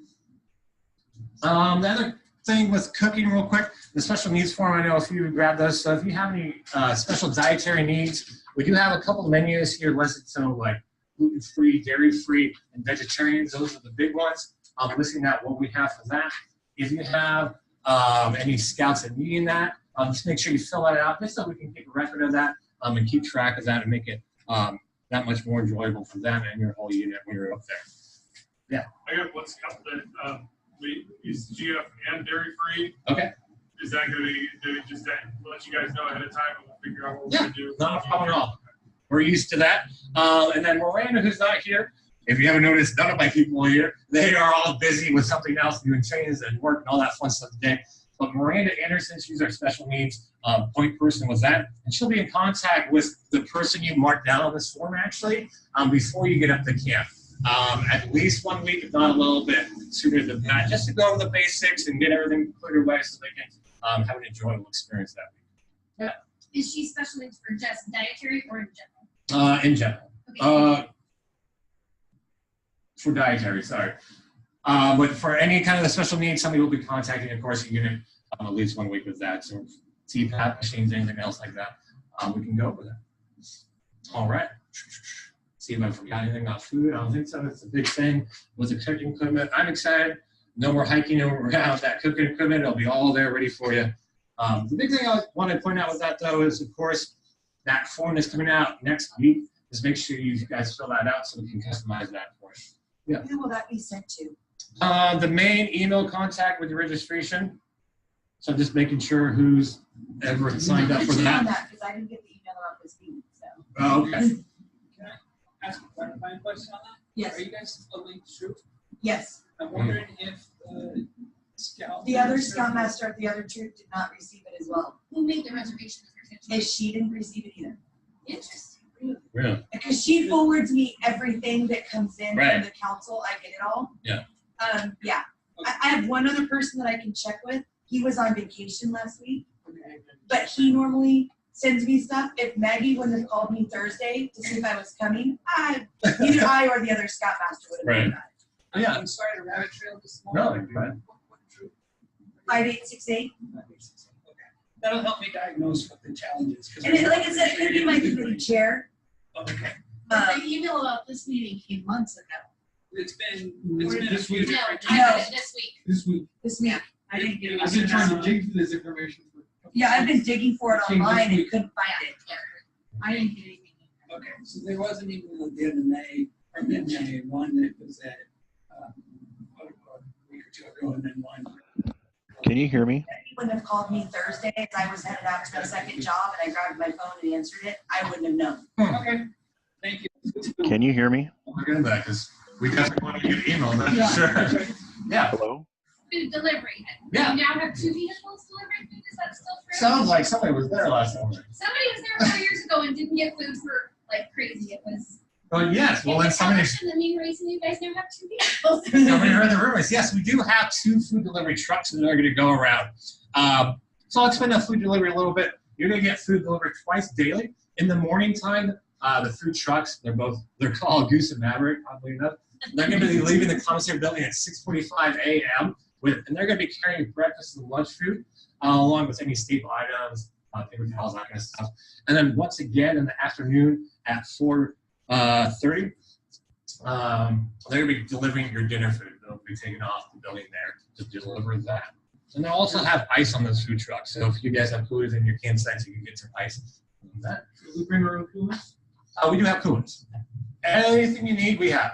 The other thing with cooking, real quick, the special needs form. I know if you grab those. So if you have any special dietary needs, we do have a couple menus here listed. So like gluten-free, dairy-free, and vegetarians. Those are the big ones. Listing out what we have for that. If you have any scouts that needing that, just make sure you fill that out, just so we can keep a record of that and keep track of that and make it that much more enjoyable for them and your whole unit when you're up there. Yeah. I got one scout that is GF and dairy free. Okay. Is that going to be just that let you guys know ahead of time and we'll figure out what we're Yeah, going to do? not a problem at all. We're used to that. And then Miranda, who's not here, if you haven't noticed, none of my people are here. They are all busy with something else, doing trainings and work and all that fun stuff today. But Miranda Anderson, she's our special needs point person with that. And she'll be in contact with the person you marked down on this form, actually, before you get up to camp. At least 1 week, if not a little bit sooner than that, just to go over the basics and get everything cleared away so they can have an enjoyable experience that week. Yeah. Is she special needs for just dietary or in general? In general. Okay. For dietary, sorry. But for any kind of the special needs, somebody will be contacting, of course, you're going to at least 1 week with that. So CPAP machines, anything else like that, we can go over that. All right. See if I forgot anything about food. I don't think so. It's a big thing with the cooking equipment. I'm excited. No more hiking around that cooking equipment. It'll be all there ready for you. The big thing I want to point out with that, though, is, of course, that form is coming out next week. Just make sure you guys fill that out so we can customize that for you. Yeah. Who will that be sent to? The main email contact with the registration. So just making sure who's ever signed up for that. Because I didn't get the email about this meeting, so. Oh, okay. Can I ask a clarifying question on that? Yes. Are you guys a linked troop? Yes. I'm wondering if Scout. The other scoutmaster at the other troop did not receive it as well. Who made the reservation for attention? And she didn't receive it either. Interesting. Really? Because she forwards me everything that comes in Right. from the council. I get it all. Yeah. Yeah. I have one other person that I can check with. He was on vacation last week, but he normally sends me stuff. If Maggie wouldn't have called me Thursday to see if I was coming, neither I or the other scoutmaster would have Right. known about it. Oh, yeah. I'm sorry to rabbit trail this No, morning. you're fine. What troop? 5868. Okay. That'll help me diagnose what the challenge is. And like I said, it could be my committee chair. Okay. The email about this meeting came months ago. It's been a This few week. No, different I times. got it this week. This week, This week. I didn't get it. I've been trying to dig through this information for. Yeah, I've been digging for it Came this online and week. couldn't find it. I didn't get anything. Okay, so there wasn't even at the end of May or mid-May, one that was at a week or two ago, and then one. Can you hear me? If he wouldn't have called me Thursday as I was headed out to my second job and I grabbed my phone and answered it, I wouldn't have known. Okay, thank you. Can you hear me? Look into that because we definitely want to get an email. That's Yeah. for sure. Yeah. Hello? Food delivery. Yeah. We now have 2 vehicles delivering food. Is that still true? Sounds like somebody was there last summer. Somebody was there couple years ago and didn't get food for like crazy. It was. Well, yes. Well, then somebody. And then you reason you guys now have 2 vehicles. Somebody heard the rumors. Yes, we do have 2 food delivery trucks that are going to go around. So I'll explain the food delivery a little bit. You're going to get food delivered twice daily. In the morning time, the food trucks, they're called Goose and Maverick, oddly enough. They're going to be leaving the commissary building at 6:45 a.m. And they're going to be carrying breakfast and lunch food, along with any staple items, paper towels, that kind of stuff. And then once again in the afternoon at 4:30, they're going to be delivering your dinner food. They'll be taking off the building there to deliver that. And they'll also have ice on those food trucks. So if you guys have coolers in your campsites, you can get some ice from that. Do we bring our own coolers? We do have coolers. Anything you need, we have.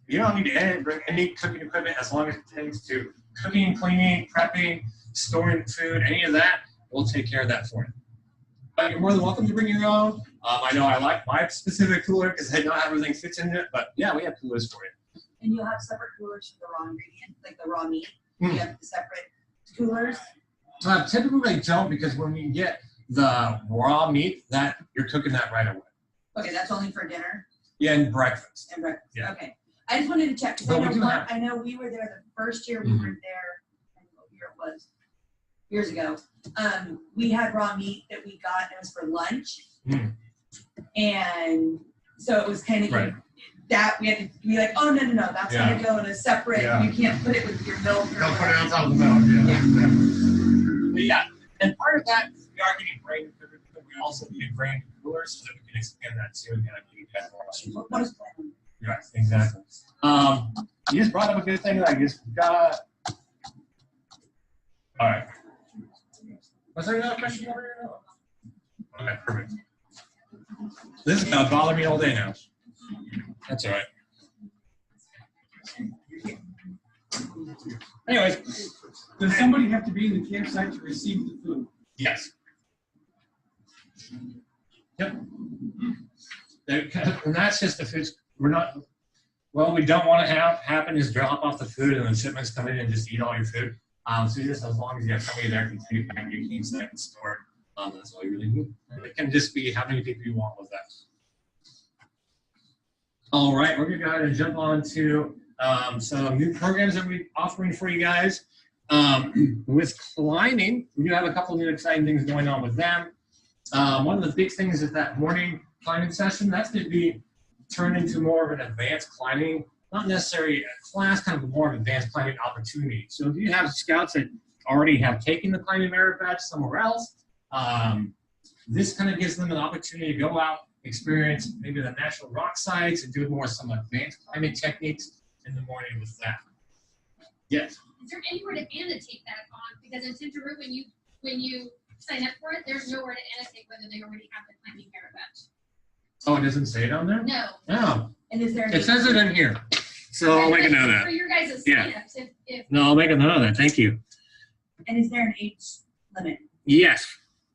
You don't need to bring any cooking equipment as long as it takes to cooking, cleaning, prepping, storing food, any of that. We'll take care of that for you. But you're more than welcome to bring your own. I know I like my specific cooler because I know how everything fits in it. But yeah, we have coolers for you. And you'll have separate coolers for the raw ingredient, like the raw meat. You have the separate coolers. Typically, they don't because when you get the raw meat, that you're cooking that right away. Okay, that's only for dinner Yeah, and breakfast. and breakfast. Yeah. Okay. I just wanted to check because But we do have- I know we were there the first year we were there. I don't know what year it was. Years ago. We had raw meat that we got and it was for lunch. And so it was kind of Right. that we had to be like, oh no, that's Yeah. gonna go in a separate. Yeah. You can't put it with your milk. Or Don't put it on whatever. top of the milk. Yeah. But yeah, and part of that, we are getting grain, but we also need grain coolers so that we can expand that too. And give you guys more options. What is that? Right, exactly. You just brought up a good thing that I just got. All right. Was there another question over here? Okay, perfect. This is gonna bother me all day now. That's all right. Anyways, Does somebody have to be in the campsite to receive the food? yes. Yep. And that's just the food. We're not. Well, we don't want to have happen is drop off the food and then shipments come in and just eat all your food. So just as long as you have somebody there can take it back to your campsite and store it, that's all you really need. And it can just be how many people you want with that. All right, we're gonna go ahead and jump on to some new programs that we're offering for you guys. With climbing, we do have a couple new exciting things going on with them. One of the big things is that morning climbing session. That's going to be turned into more of an advanced climbing, not necessarily a class, kind of a more of an advanced climbing opportunity. So if you have scouts that already have taken the climbing merit badge somewhere else, this kind of gives them an opportunity to go out, experience maybe the natural rock sites, and do more some advanced climbing techniques in the morning with that. Yes. Is there anywhere to annotate that on? Because in Tintaroo, when you sign up for it, there's nowhere to annotate whether they already have the climbing merit badge. Oh, it doesn't say it on there? No. No. And is there? It says it in here. So I'll make a note of For that. your guys' Yeah. signups, if No, I'll make a note of that. Thank you. And is there an age limit? Yes.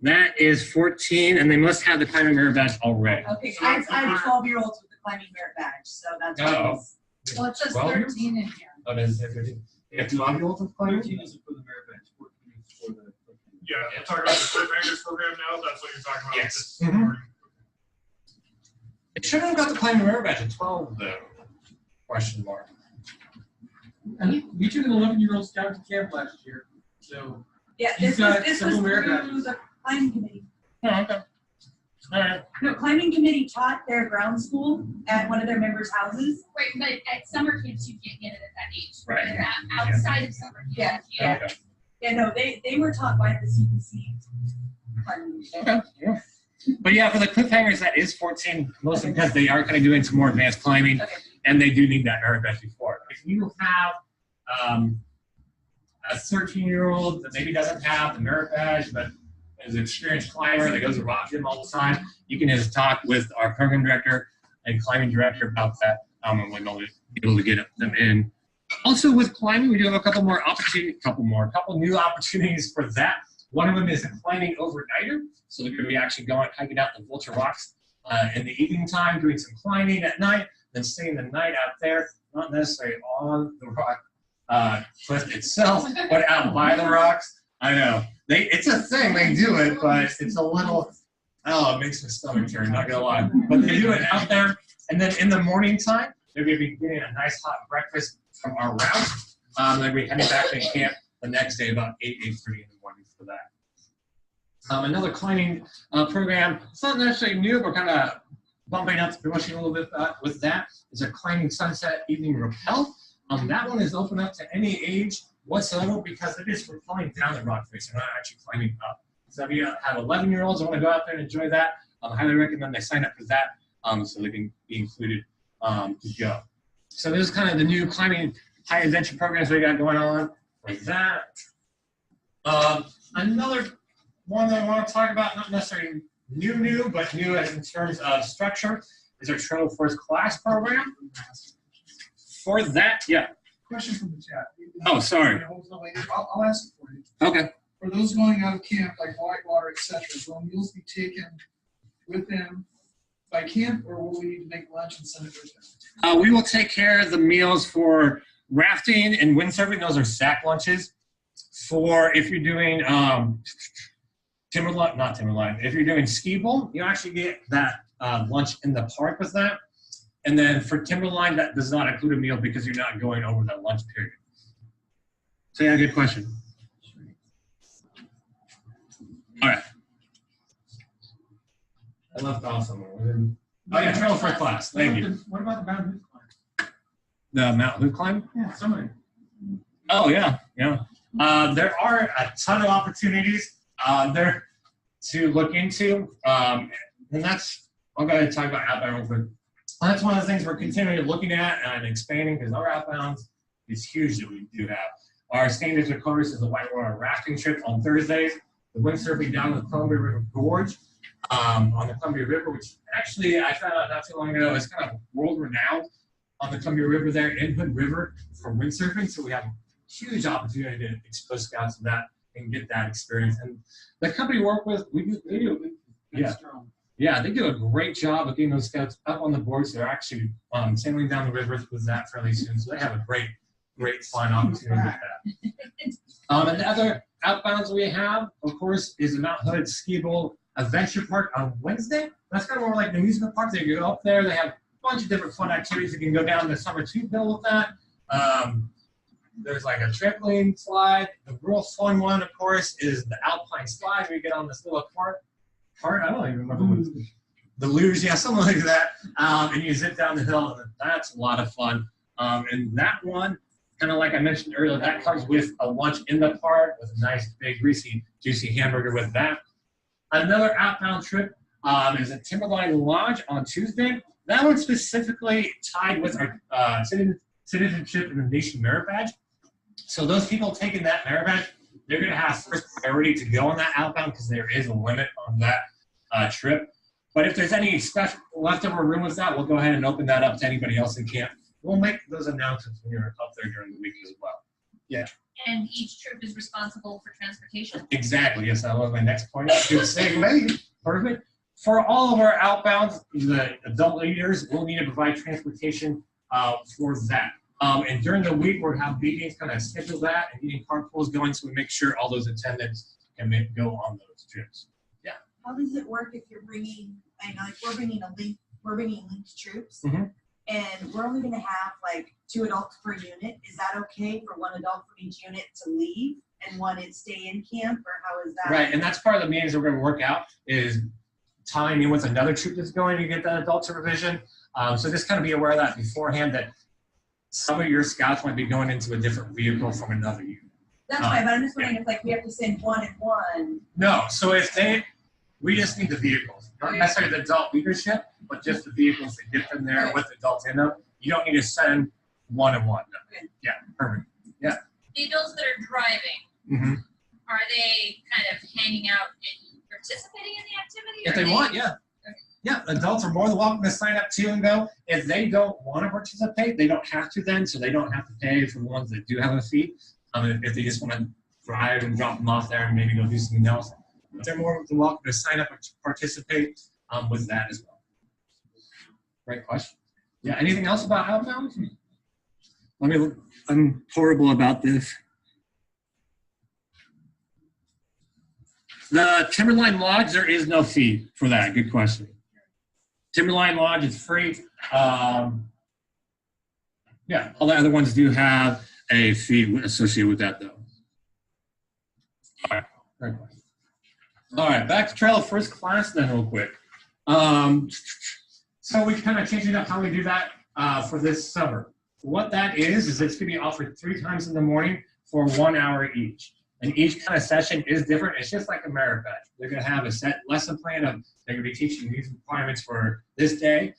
That is 14, and they must have the climbing merit badge already. Okay, so I have 12-year-olds with the climbing merit badge, so that's. what it Oh. is. Well, it says 12 years? 13 in here. Oh, does it? You have 12-year-olds with climbing? 13 is for the merit badge, 14 is for the. Yeah, we're talking about the Preparedness program now, that's what you're talking about. Yes. This Mhm. morning. It should have got the climbing merit badge at 12, though. Question mark. And we took an 11-year-old scout to camp last year, so. Yeah, You've this was got several merit through badges. the climbing committee. Oh, okay. All right. No, climbing committee taught their ground school at one of their members' houses. right, but at summer camps you can't get it at that age. Right. But outside of summer camp, Yeah. you can. Okay. Yeah, no, they were taught by the CPC. climbing. Okay. Yeah. But yeah, for the cliffhangers, that is 14, mostly because they are kind of doing some more advanced climbing, Okay. and they do need that merit badge before. If you have a 13-year-old that maybe doesn't have the merit badge, but is an experienced climber that goes to rock gym all the time, you can just talk with our program director and climbing director about that, and we'll be able to get them in. Also, with climbing, we do have a couple new opportunities for that. One of them is a climbing overnighter. So they're going to be actually going hiking out the Vulture Rocks in the evening time, doing some climbing at night, then staying the night out there, not necessarily on the rock cliff itself, but out by the rocks. I know it's a thing, they do it, but it's a little Oh, it makes my stomach turn, not gonna lie. But they do it out there, and then in the morning time, they're gonna be getting a nice hot breakfast from our route. They'll be heading back to camp the next day about 8:30 in the morning for that. Another climbing program, it's not necessarily new, but kind of bumping up, pushing a little bit with that, is a climbing sunset evening rappel. That one is open up to any age whatsoever because it is for climbing down the rock face and not actually climbing up. So if you have 11-year-olds who want to go out there and enjoy that, I highly recommend they sign up for that so they can be included to go. So this is kind of the new climbing high adventure programs we got going on like that. Another one that I want to talk about, not necessarily new, but new in terms of structure, is our Trail First Class program. For that, yeah. Question from the chat. Oh, sorry. I'll ask it for you. Okay. For those going out of camp, like Whitewater, etc., will meals be taken with them by camp, or will we need to make lunch and send it with them? We will take care of the meals for rafting and windsurfing. Those are sack lunches. For if you're doing timberline, if you're doing ski bowl, you actually get that lunch in the park with that. And then for timberline, that does not include a meal because you're not going over that lunch period. So yeah, good question. All right. I left off somewhere. Oh yeah, Trail First Class. Thank you. What about the Mount Hood climb? The Mount Hood climb? Yeah, somebody. Oh yeah, yeah. There are a ton of opportunities there to look into, and that's, I'll go ahead and talk about outbound real quick. That's one of the things we're continually looking at and expanding because our outbounds is huge that we do have. Our standards, of course, is the whitewater rafting trip on Thursdays, the windsurfing down the Columbia River Gorge on the Columbia River, which actually I found out not too long ago is kind of world renowned on the Columbia River there in Hood River for windsurfing. So we have a huge opportunity to expose scouts to that and get that experience. And the company we work with, they do a great job of getting those scouts up on the boards. They're actually sailing down the river with that fairly soon. So they have a great fun opportunity with that. And the other outbounds we have, of course, is the Mount Hood Ski Bowl Adventure Park on Wednesday. That's kind of more like the amusement park. They go up there. They have a bunch of different fun activities. You can go down the summer tube hill with that. There's like a trampoline slide. The real fun one, of course, is the Alpine slide where you get on this little cart. I don't even remember what it's called. The luge, yeah, something like that. And you zip down the hill, and that's a lot of fun. And that one, kind of like I mentioned earlier, that comes with a lunch in the park with a nice, big, greasy, juicy hamburger with that. Another outbound trip is a Timberline Lodge on Tuesday. That one's specifically tied with our citizenship and the nation merit badge. So those people taking that merit badge, they're going to have first priority to go on that outbound because there is a limit on that trip. But if there's any special leftover room with that, we'll go ahead and open that up to anybody else in camp. We'll make those announcements when you're up there during the week as well. Yeah. And each trip is responsible for transportation? Exactly. Yes, that was my next point. Good segue. Perfect. For all of our outbounds, the adult leaders will need to provide transportation for that. And during the week, we'll have meetings kind of schedule that and getting carpools going so we make sure all those attendants can go on those trips. Yeah. How does it work if you're bringing, I know like we're bringing linked troops, and we're only going to have like 2 adults per unit. Is that okay for 1 adult from each unit to leave and 1 stay in camp, or how is that? Right, and that's part of the meetings we're going to work out is tying in with another troop that's going to get that adult supervision. So just kind of be aware of that beforehand, that some of your scouts might be going into a different vehicle from another unit. That's fine, but I'm just wondering if like we have to send 1 and 1. No, so we just need the vehicles, not necessarily the adult leadership, but just the vehicles that get them there with adults in them. You don't need to send 1 and 1. No. Yeah, perfect. Yeah. The adults that are driving, are they kind of hanging out and participating in the activity? If they want, yeah. Yeah, adults are more than welcome to sign up too and go. If they don't want to participate, they don't have to then, so they don't have to pay for the ones that do have a fee. If they just want to drive and drop them off there and maybe go do something else, they're more than welcome to sign up and participate with that as well. Great question. Yeah, anything else about outbound? I'm horrible about this. The Timberline Lodge, there is no fee for that. Good question. Timberline Lodge is free. Yeah, all the other ones do have a fee associated with that, though. All right, very good. All right, back to Trail of First Class then, real quick. So we kind of changing up how we do that for this summer. What that is it's going to be offered 3 times in the morning for 1 hour each. And each kind of session is different. It's just like a merit badge. They're going to have a set lesson plan of they're going to be teaching these requirements for this day.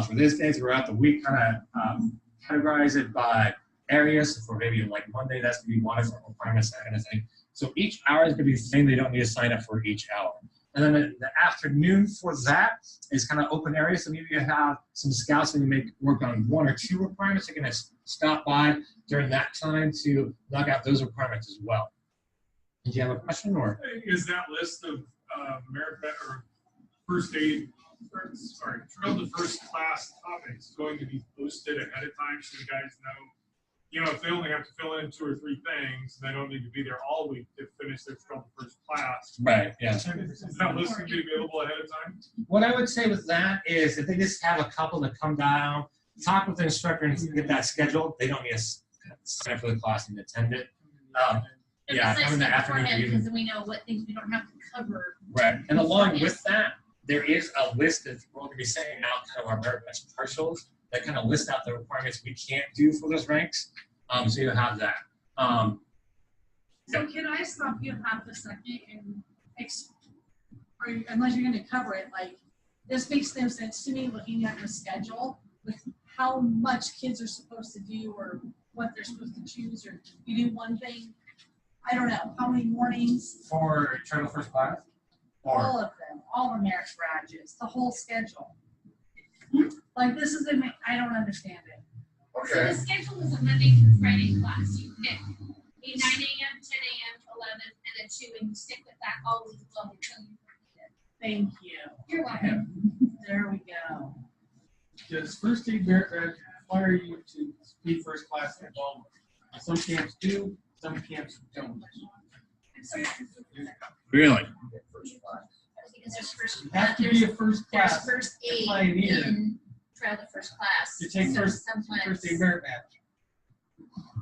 For this day throughout the week, kind of categorize it by areas. For maybe like Monday, that's going to be waterfront requirements, that kind of thing. So each hour is going to be the same. They don't need to sign up for each hour. And then the afternoon for that is kind of open area. So maybe you have some scouts and you make work on 1 or 2 requirements. They're going to stop by during that time to knock out those requirements as well. Did you have a question or? Is that list of merit or first aid, sorry, Trail to First Class topics going to be posted ahead of time so you guys know? You know, if they only have to fill in 2 or 3 things, they don't need to be there all week to finish their Trail to First Class. Right, yeah. Is that list going to be available ahead of time? What I would say with that is if they just have a couple that come down, talk with the instructor and get that scheduled, they don't need to sign up for the class and attend it. Yeah, It's in the afternoon. because then we know what things we don't have to cover. Right, and along with that, there is a list that we're going to be sending out kind of our merit badge partials that kind of list out the requirements we can't do for those ranks. So you have that. So can I stop you half a second and unless you're going to cover it, like this makes no sense to me looking at the schedule with how much kids are supposed to do or what they're supposed to choose, or you do one thing. I don't know how many mornings. For Trail First Class? All of them, all the merit badges, the whole schedule. Like this is I don't understand it. So the schedule is a Monday through Friday class. You pick a 9 a.m., 10 a.m., 11, and a 2, and you stick with that all week long until you complete it. Thank you. You're welcome. There we go. Does first aid merit badge require you to be first class in Baldwin? Some camps do, some camps don't. I'm sorry. Really? Because there's first, You have to be a first there's class first aid pioneer in Trail to First Class. to take So first aid merit badge.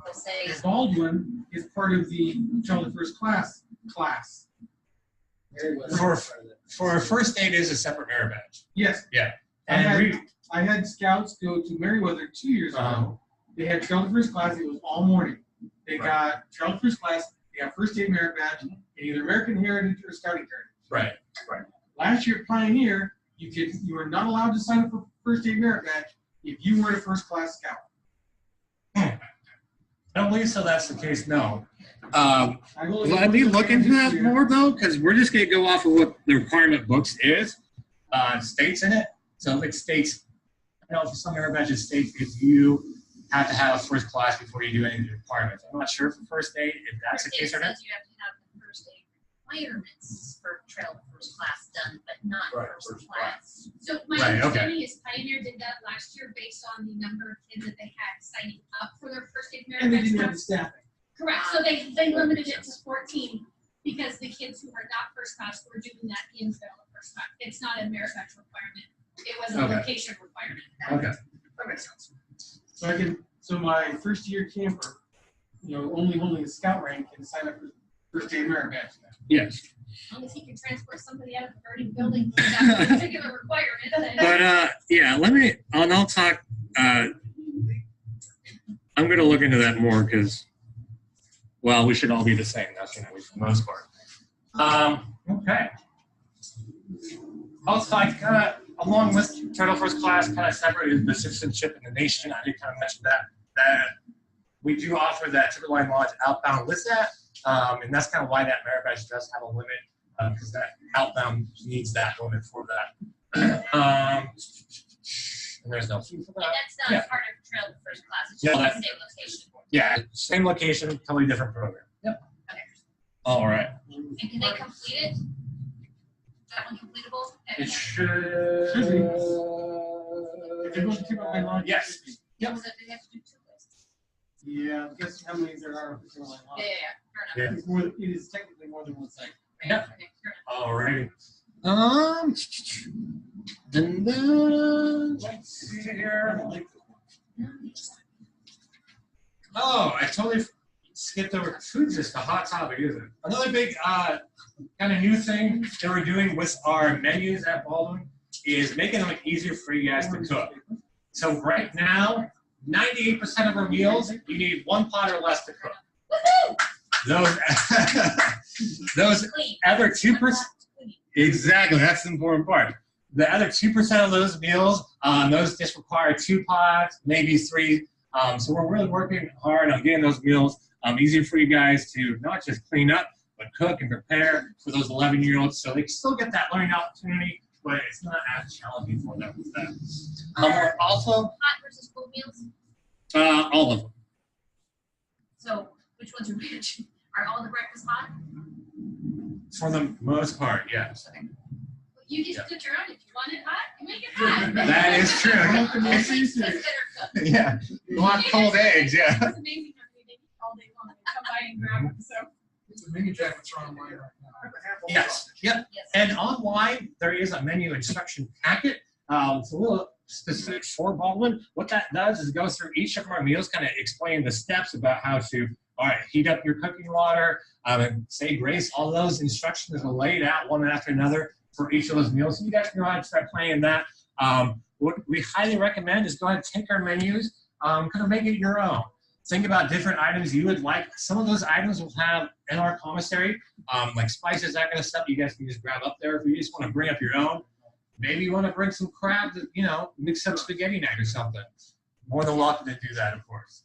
We'll say, Baldwin is part of the Trail to First Class. For first aid is a separate merit badge. Yes. Yeah. I had scouts go to Meriwether 2 years ago. They had Trail to First Class. It was all morning. They got Trail to First Class. They got first aid merit badge and either American Heritage or Scouting Heritage. Right. Last year, Pioneer, you were not allowed to sign up for first aid merit badge if you weren't a first class scout. I don't believe so. That's the case. No. Let me look into that more though, because we're just going to go off of what the requirement books states in it. So if it states, for some merit badges states if you have to have a first class before you do any of the requirements. I'm not sure for first aid if that's the case or not. you have to have the first aid requirements for Trail to First Class done, but not first class. So my understanding is Pioneer did that last year based on the number of kids that they had signing up for their first aid merit. And they didn't have the staffing. Correct. So they limited it to 14 because the kids who were not first class were doing that in Trail to First Class. It's not a merit badge requirement. It was a location requirement. Okay. That makes sense. So my first year camper, only holding a scout rank can sign up for first aid merit badge. Yes. As long as he can transport somebody out of the burning building for that particular requirement. Then I'll talk, I'm going to look into that more because, we should all be the same. That's for the most part. Okay. Also, along with Trail First Class, kind of separated the citizenship in the nation. I did kind of mention that we do offer that Timberline Lodge outbound with that. And that's kind of why that merit badge does have a limit, because that outbound needs that limit for that. And there's no fee for that. And that's not part of Trail to First Class. It's Yeah, just the same location. Yeah, same location, totally different program. Yep. Okay. All right. And can they complete it? Is that one completable? It should. Yes. Yep. So they have to do 2 lists. Yeah, guess how many there are for Timberline Lodge? Yeah. Fair enough. It is technically more than one site. Yep. Okay, fair enough. Alrighty. Let's see here. Oh, I totally skipped over food's just a hot topic, isn't it? Another big kind of new thing that we're doing with our menus at Baldwin is making them easier for you guys to cook. So right now, 98% of our meals, you need 1 pot or less to cook. Those other 2%, exactly, that's the important part. The other 2% of those meals, those just require 2 pots, maybe 3. So we're really working hard on getting those meals easier for you guys to not just clean up, but cook and prepare for those 11-year-olds, so they can still get that learning opportunity, but it's not as challenging for them with that. We're also Hot versus cold meals? all of them. So which ones are which? Are all the breakfast hot? For the most part, yes. You just cook your own. If you want it hot, you make it hot. That is true. It makes kids better cook. Yeah, you want cold eggs, yeah. It's amazing how they make it all day long. They come by and grab them, so. The menu jackets are online right now. Yes, yep. Yes. And online, there is a menu instruction packet. It's a little specific for Baldwin. What that does is go through each of our meals, kind of explain the steps about how to, all right, heat up your cooking water, and say grace. All those instructions are laid out one after another for each of those meals. So you guys can go ahead and start playing that. What we highly recommend is go ahead and take our menus, kind of make it your own. Think about different items you would like. Some of those items we'll have in our commissary, like spices, that kind of stuff. You guys can just grab up there if you just want to bring up your own. Maybe you want to bring some crab, mix up spaghetti night or something. More than welcome to do that, of course.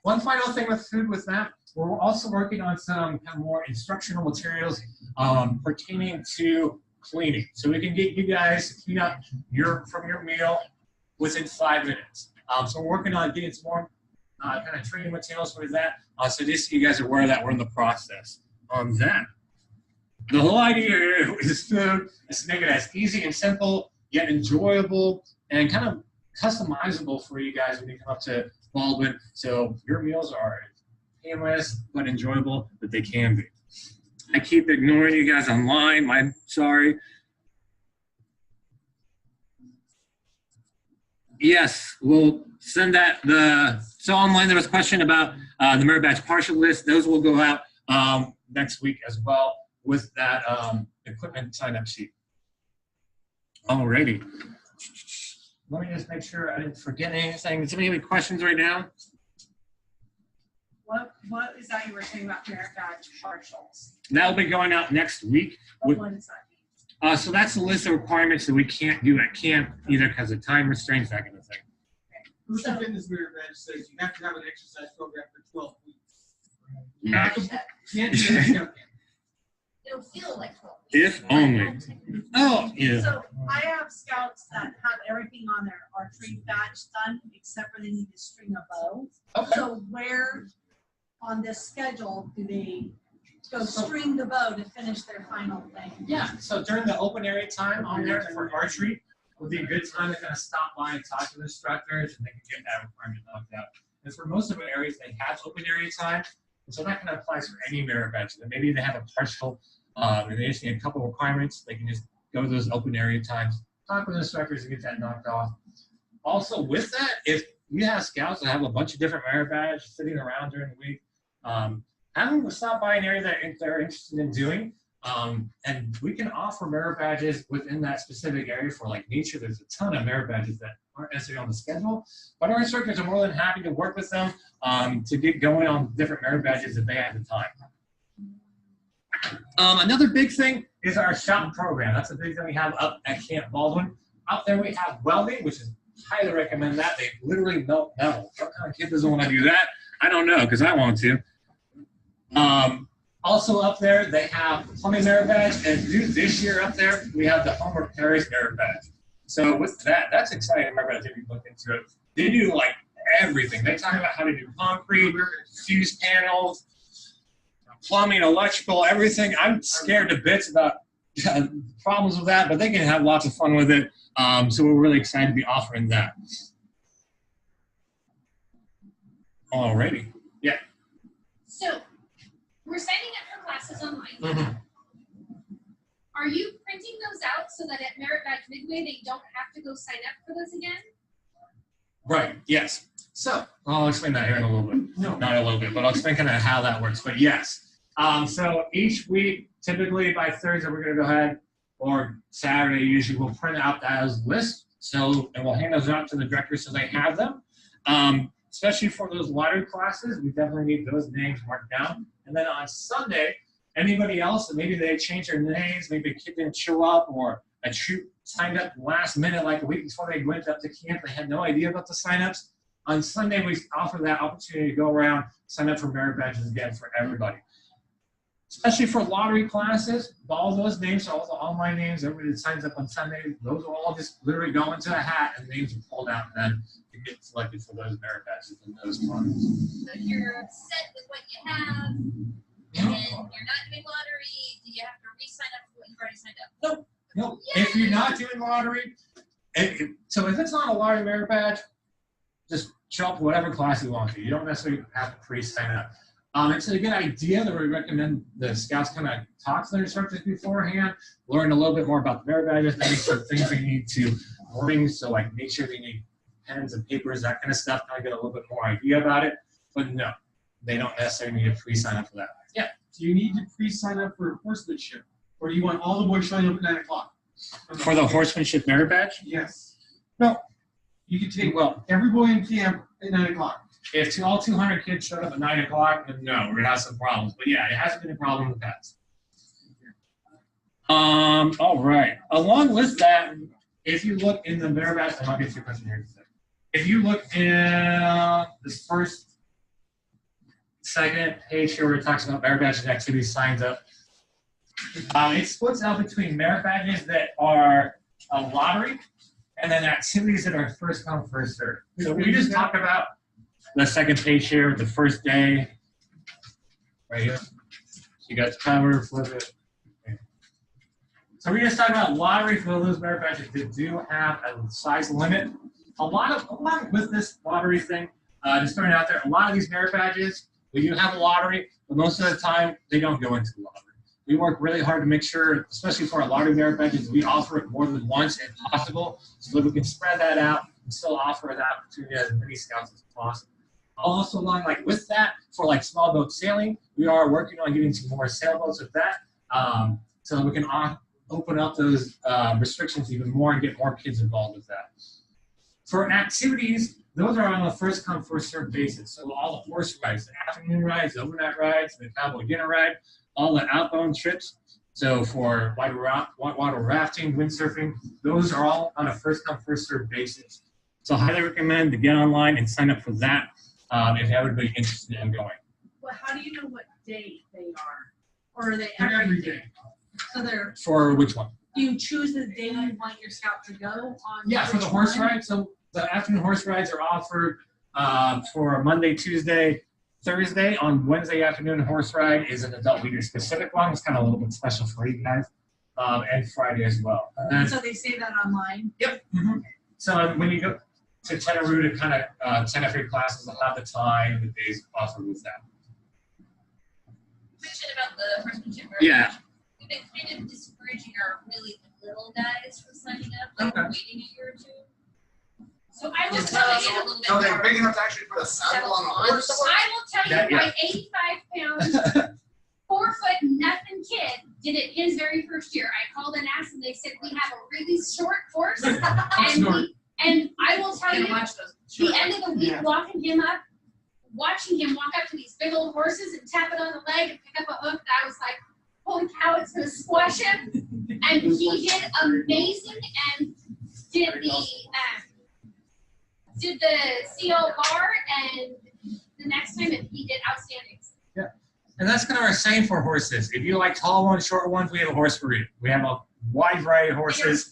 One final thing with food with that, we're also working on some kind of more instructional materials pertaining to cleaning. So we can get you guys to clean up from your meal within 5 minutes. So we're working on getting some more kind of training materials for that. So just so you guys are aware that we're in the process on that. The whole idea here is food is to make it as easy and simple, yet enjoyable, and kind of customizable for you guys when you come up to Baldwin. So your meals are painless but enjoyable that they can be. I keep ignoring you guys online. I'm sorry. Yes, we'll send that. So online there was a question about the merit badge partial list. Those will go out next week as well with that equipment sign-up sheet. Alrighty. Let me just make sure I didn't forget anything. Does anybody have any questions right now? What is that you were saying about merit badge partials? That'll be going out next week. What does that mean? So that's the list of requirements that we can't do at camp, either because of time restraints, that kind of thing. Personal fitness merit badge says you have to have an exercise program for 12 weeks. Yeah. Can't do it at camp. It'll feel like 12. If only. Oh, yeah. So I have scouts that have everything on their archery badge done, except for they need to string a bow. Okay. So where on this schedule do they go string the bow to finish their final thing? Yeah, so during the open area time on there for archery would be a good time to kind of stop by and talk to the instructors, and they can get that requirement knocked out. And for most of the areas, they have open area time, and so that kind of applies for any merit badge. And maybe they have a partial, and they just need a couple of requirements. They can just go to those open area times, talk with the instructors, and get that knocked off. Also, with that, if you have scouts that have a bunch of different merit badges sitting around during the week, have them stop by an area that they're interested in doing, and we can offer merit badges within that specific area for like nature. There's a ton of merit badges that aren't necessarily on the schedule, but our instructors are more than happy to work with them to get going on different merit badges if they have the time. Another big thing is our shop program. That's a big thing we have up at Camp Baldwin. Up there we have welding, which is highly recommend that. They literally melt metal. What kind of kid doesn't want to do that? I don't know, because I want to. Also up there, they have plumbing merit badge, and this year up there, we have the home repairs merit badge. So with that, that's exciting merit badge if you look into it. They do like everything. They talk about how to do concrete, fuse panels, plumbing, electrical, everything. I'm scared to bits about problems with that, but they can have lots of fun with it. So we're really excited to be offering that. Alrighty. Yeah. So we're signing up for classes awesome idea. Are you printing those out so that at Merit Badge Midway, they don't have to go sign up for those again? Right, yes. So I'll explain that here in a little bit. No, not a little bit, but I'll explain kind of how that works. But yes, so each week, typically by Thursday, we're going to go ahead, or Saturday, usually we'll print out those lists. So, and we'll hand those out to the directors so they have them. Especially for those lottery classes, we definitely need those names marked down. And then on Sunday, anybody else, maybe they changed their names, maybe a kid didn't show up, or a troop signed up last minute, like a week before they went up to camp, they had no idea about the signups. On Sunday, we offer that opportunity to go around, sign up for merit badges again for everybody. Especially for lottery classes, all those names, all the online names, everybody that signs up on Sunday, those will all just literally go into a hat and names are pulled out, and then you get selected for those merit badges in those months. So you're set with what you have, and you're not doing lottery, do you have to re-sign up for what you've already signed up? Nope. If you're not doing lottery, so if it's not a lottery merit badge, just show up whatever class you want to. You don't necessarily have to pre-sign up. It's a good idea that we recommend the scouts kind of talk to their instructors beforehand, learn a little bit more about the merit badges, maybe some things they need to bring. So like make sure they need pens and papers, that kind of stuff, kind of get a little bit more idea about it. But no, they don't necessarily need to pre-sign up for that. Yeah. Do you need to pre-sign up for horsemanship? Or do you want all the boys showing up at 9 o'clock? For the horsemanship merit badge? Yes. No. You can take every boy in camp at 9 o'clock. If all 200 kids showed up at 9 o'clock, then no, we're gonna have some problems. But yeah, it hasn't been a problem in the past. All right. Along with that, if you look in the merit badge, and I'll get to your question here in a second. If you look in this second page here where it talks about merit badges and activities signs up, it splits out between merit badges that are a lottery and then activities that are first come, first served. So we just talk about the second page here, the first day, right here. You got the cover, flip it. Okay. So we're just talking about lottery for those merit badges that do have a size limit. A lot with this lottery thing, just throwing it out there, a lot of these merit badges, we do have a lottery, but most of the time they don't go into the lottery. We work really hard to make sure, especially for our lottery merit badges, we offer it more than once if possible, so that we can spread that out and still offer that opportunity to as many scouts as possible. Also, along like with that, for like small boat sailing, we are working on getting some more sailboats with that, so that we can open up those restrictions even more and get more kids involved with that. For activities, those are on a first come, first served basis. So all the horse rides, the afternoon rides, the overnight rides, the cowboy dinner ride, all the outbound trips. So for whitewater rafting, windsurfing, those are all on a first come, first served basis. So I highly recommend to get online and sign up for that if everybody's interested in going. Well, how do you know what day they are? Or are they Every day. So they're, For which one? do you choose the day you want your scout to go on? Yeah, for the which horse one? ride. So the afternoon horse rides are offered for Monday, Tuesday, Thursday. On Wednesday afternoon, horse ride is an adult leader specific one. It's kind of a little bit special for you guys. And Friday as well. And So they say that online? yep. So when you go to Tenerife to kind of sign up for your classes, they'll have the time and the days offered with that. Mention about the horsemanship. Yeah. We've been kind of discouraging our really little guys from signing up, like Okay. waiting a year or two. So I will tell you a little bit No, they're more. big enough to actually put a saddle on the horse. I will tell That- you, yeah. my 85-pound, 4-foot nothing kid did it his very first year. I called and asked, and they said we have a really short horse, and I will tell you, the end of the week, walking him up, watching him walk up to these big old horses and tap it on the leg and pick up a hook, I was like, holy cow, it's gonna squash him. And he did amazing and did the CL bar, and the next time he did outstanding. Yeah. And that's kind of our saying for horses. If you like tall ones, short ones, we have a horse for you. We have a wide variety of horses.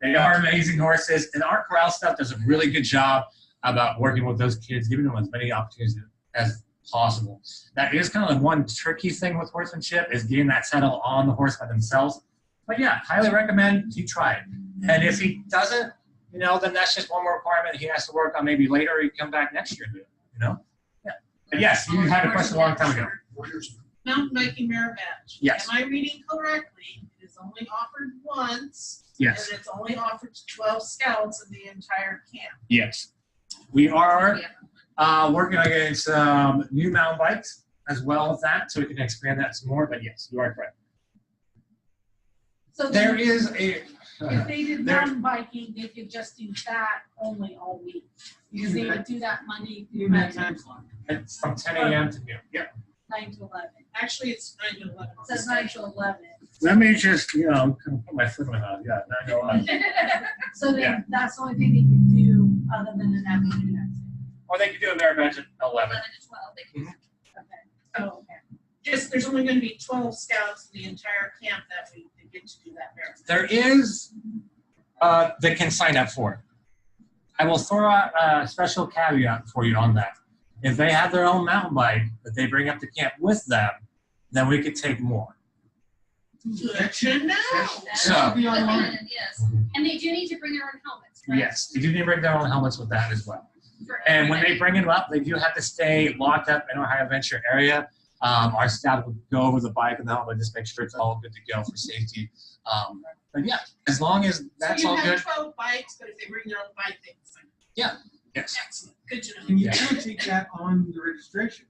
They are amazing horses. And our corral staff does a really good job about working with those kids, giving them as many opportunities as possible. That is kind of the one tricky thing with horsemanship, is getting that saddle on the horse by themselves. But yeah, highly recommend you try it. And if he doesn't, then that's just one more requirement he has to work on maybe later. He come back next year and do it, Yeah. But yes, you had a question a long time ago. mountain biking merit badge. Yes. Am I reading correctly? It is only offered once. Yes. And it's only offered to 12 scouts in the entire camp. Yes. We are working against new mountain bikes as well as that, so we can expand that some more. But yes, you are correct. So There then, is a. if they did there- mountain biking, they could just do that only all week. Because they would do that Monday through Even that Friday, time slot. It's from 10 a.m. to noon. Yep. 9 to 11. Actually, it's 9 to 11. It says 9 to 11. Let me just, kind of put my foot in my mouth. Yeah, 9 to 11. So then Yeah. that's the only thing they can do other than an afternoon activity. Or they could do a merit badge at 11. 11 to 12, they can Okay. Oh, okay. Just, there's only gonna be 12 scouts in the entire camp that week that get to do that merit. There is, they can sign up for it. I will throw out a special caveat for you on that. If they have their own mountain bike that they bring up to camp with them, then we could take more. Good to know. So- That should be But online. then, yes, and they do need to bring their own helmets, right? Yes, they do need to bring their own helmets with that as well. For And when they everybody. bring it up, they do have to stay locked up in our high adventure area. Our staff will go over the bike and the helmet, just make sure it's all good to go for safety. But yeah, as long as that's So all you good. have 12 bikes, but if they bring their own bike, they can sign up. Yeah. Yes. Excellent. Good to know. And you Yeah. can take that on the registration.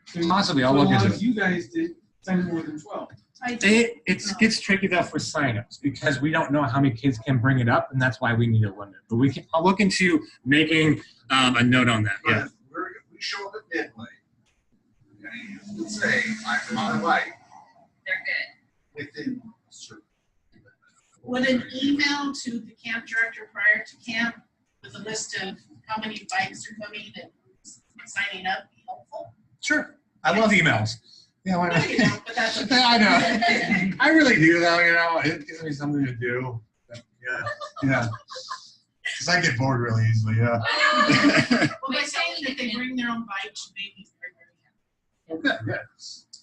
So Possibly, I'll so look long into as it. you guys did sign more than 12. It gets tricky though for signups because we don't know how many kids can bring it up, and that's why we need a limit. But I'll look into making a note on that. Yeah. If we show up at midway, and say, I'm on a bike, They're good. within a certain. Would an email to the camp director prior to camp with a list of how many bikes are coming and signing up be helpful? Sure. I love emails. Yeah, why No, not? you don't, but that's okay. I know. I really do though, it gives me something to do. Yeah. Because I get bored really easily, yeah. Well, by saying that they bring their own bike, should they be very, very happy. Good.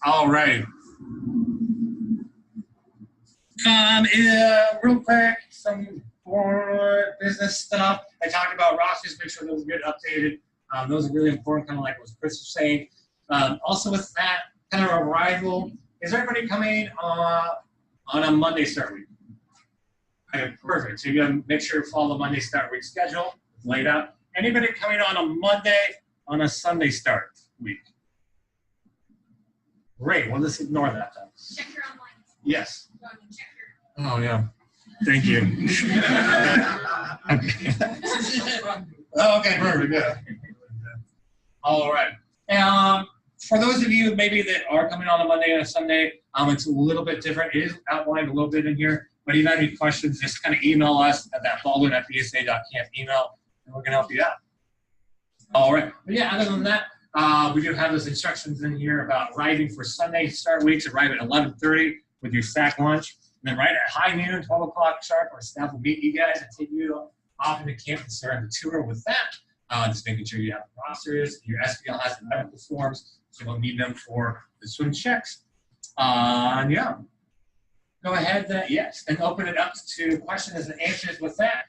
All right. Real quick, some more business stuff. I talked about rosters, make sure those get updated. Those are really important, kind of like what Chris was saying. Also with that kind of arrival, is everybody coming on a Monday start week? Okay, perfect. So you gotta make sure you follow the Monday start week schedule. It's laid out. Anybody coming on a Monday on a Sunday start week? Great. Well, let's ignore that then. Check your online. Yes. Go and check your. Oh yeah. Thank you. Okay, perfect. Yeah. All right. For those of you maybe that are coming on a Monday and a Sunday, it's a little bit different. It is outlined a little bit in here. But if you have any questions, just kind of email us at that Baldwin@bsa.camp email, and we're gonna help you out. All right. But yeah, other than that, we do have those instructions in here about arriving for Sunday start weeks. Arrive at 11:30 with your sack lunch. And then right at high noon, 12 o'clock sharp, our staff will meet you guys and take you off into camp and start the tour with that. Just making sure you have the rosters, your SPL has the medical forms, so we'll need them for the swim checks. And yeah, go ahead, yes, and open it up to questions and answers with that.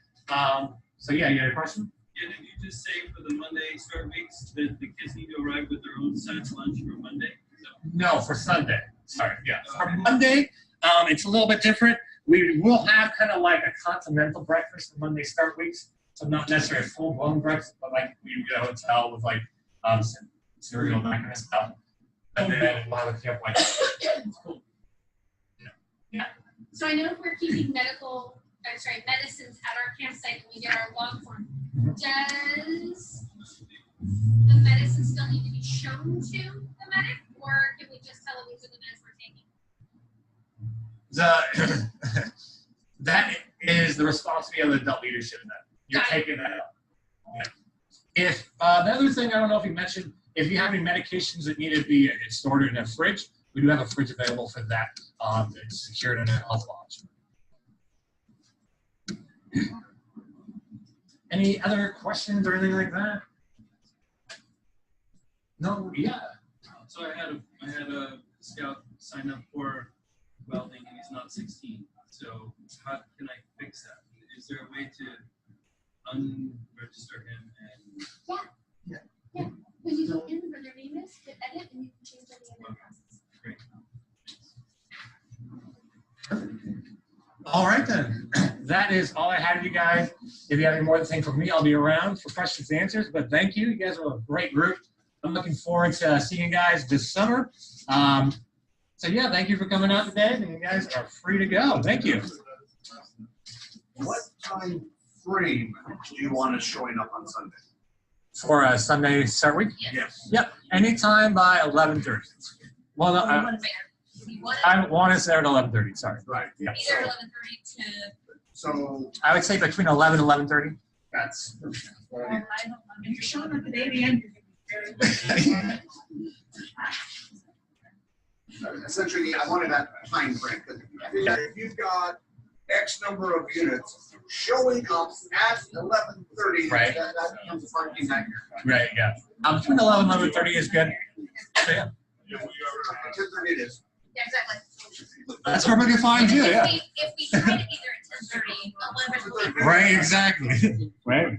So yeah, you had a question? Yeah, did you just say for the Monday start weeks that the kids need to arrive with their own sack lunch for Monday? No, for Sunday. Sorry, yeah. For Monday, it's a little bit different. We will have kind of like a continental breakfast for Monday start weeks. So not necessarily a full-blown breakfast, but like we get a hotel with like some cereal, that kind of stuff. And then we'll have a camp like cool. Yeah. So I know if we're keeping medicines at our campsite and we get our log form, does the medicine still need to be shown to the medic, or can we just tell them these are the meds we're taking? That is the responsibility of the adult leadership then. You're taking that up. Yeah. If the other thing, I don't know if you mentioned, if you have any medications that need to be stored in a fridge, we do have a fridge available for that. It's secured in a health lodge. Any other questions or anything like that? No, yeah. So I had a scout sign up for welding and he's not 16. So how can I fix that? Is there a way to unregister him and Yeah. When you go in where their name is, hit edit, and you can change any of their process. All right then, that is all I had of you guys. If you have any more to think from me, I'll be around for questions and answers, but thank you. You guys are a great group. I'm looking forward to seeing you guys this summer. So yeah, thank you for coming out today, and you guys are free to go. Thank you. What time frame do you want us showing up on Sunday? For a Sunday start week? Yes. Yep, anytime by 11:30. Well, no, I want us there at 11:30, sorry. Right. Yeah. Either 11:30 to. So I would say between 11 and 11:30. that's. If you're showing up at 8 AM, you're gonna be very. Essentially, I wanted that time frame, because if you've got X number of units showing up at 11:30, Right. that becomes a parking nightmare. Right, yeah. Between 11 and 11:30 is good. So, yeah. 10:30 it is. Yeah, exactly. That's perfectly fine too, yeah. If we try to be there at 10:30, 11. Right, exactly. Right.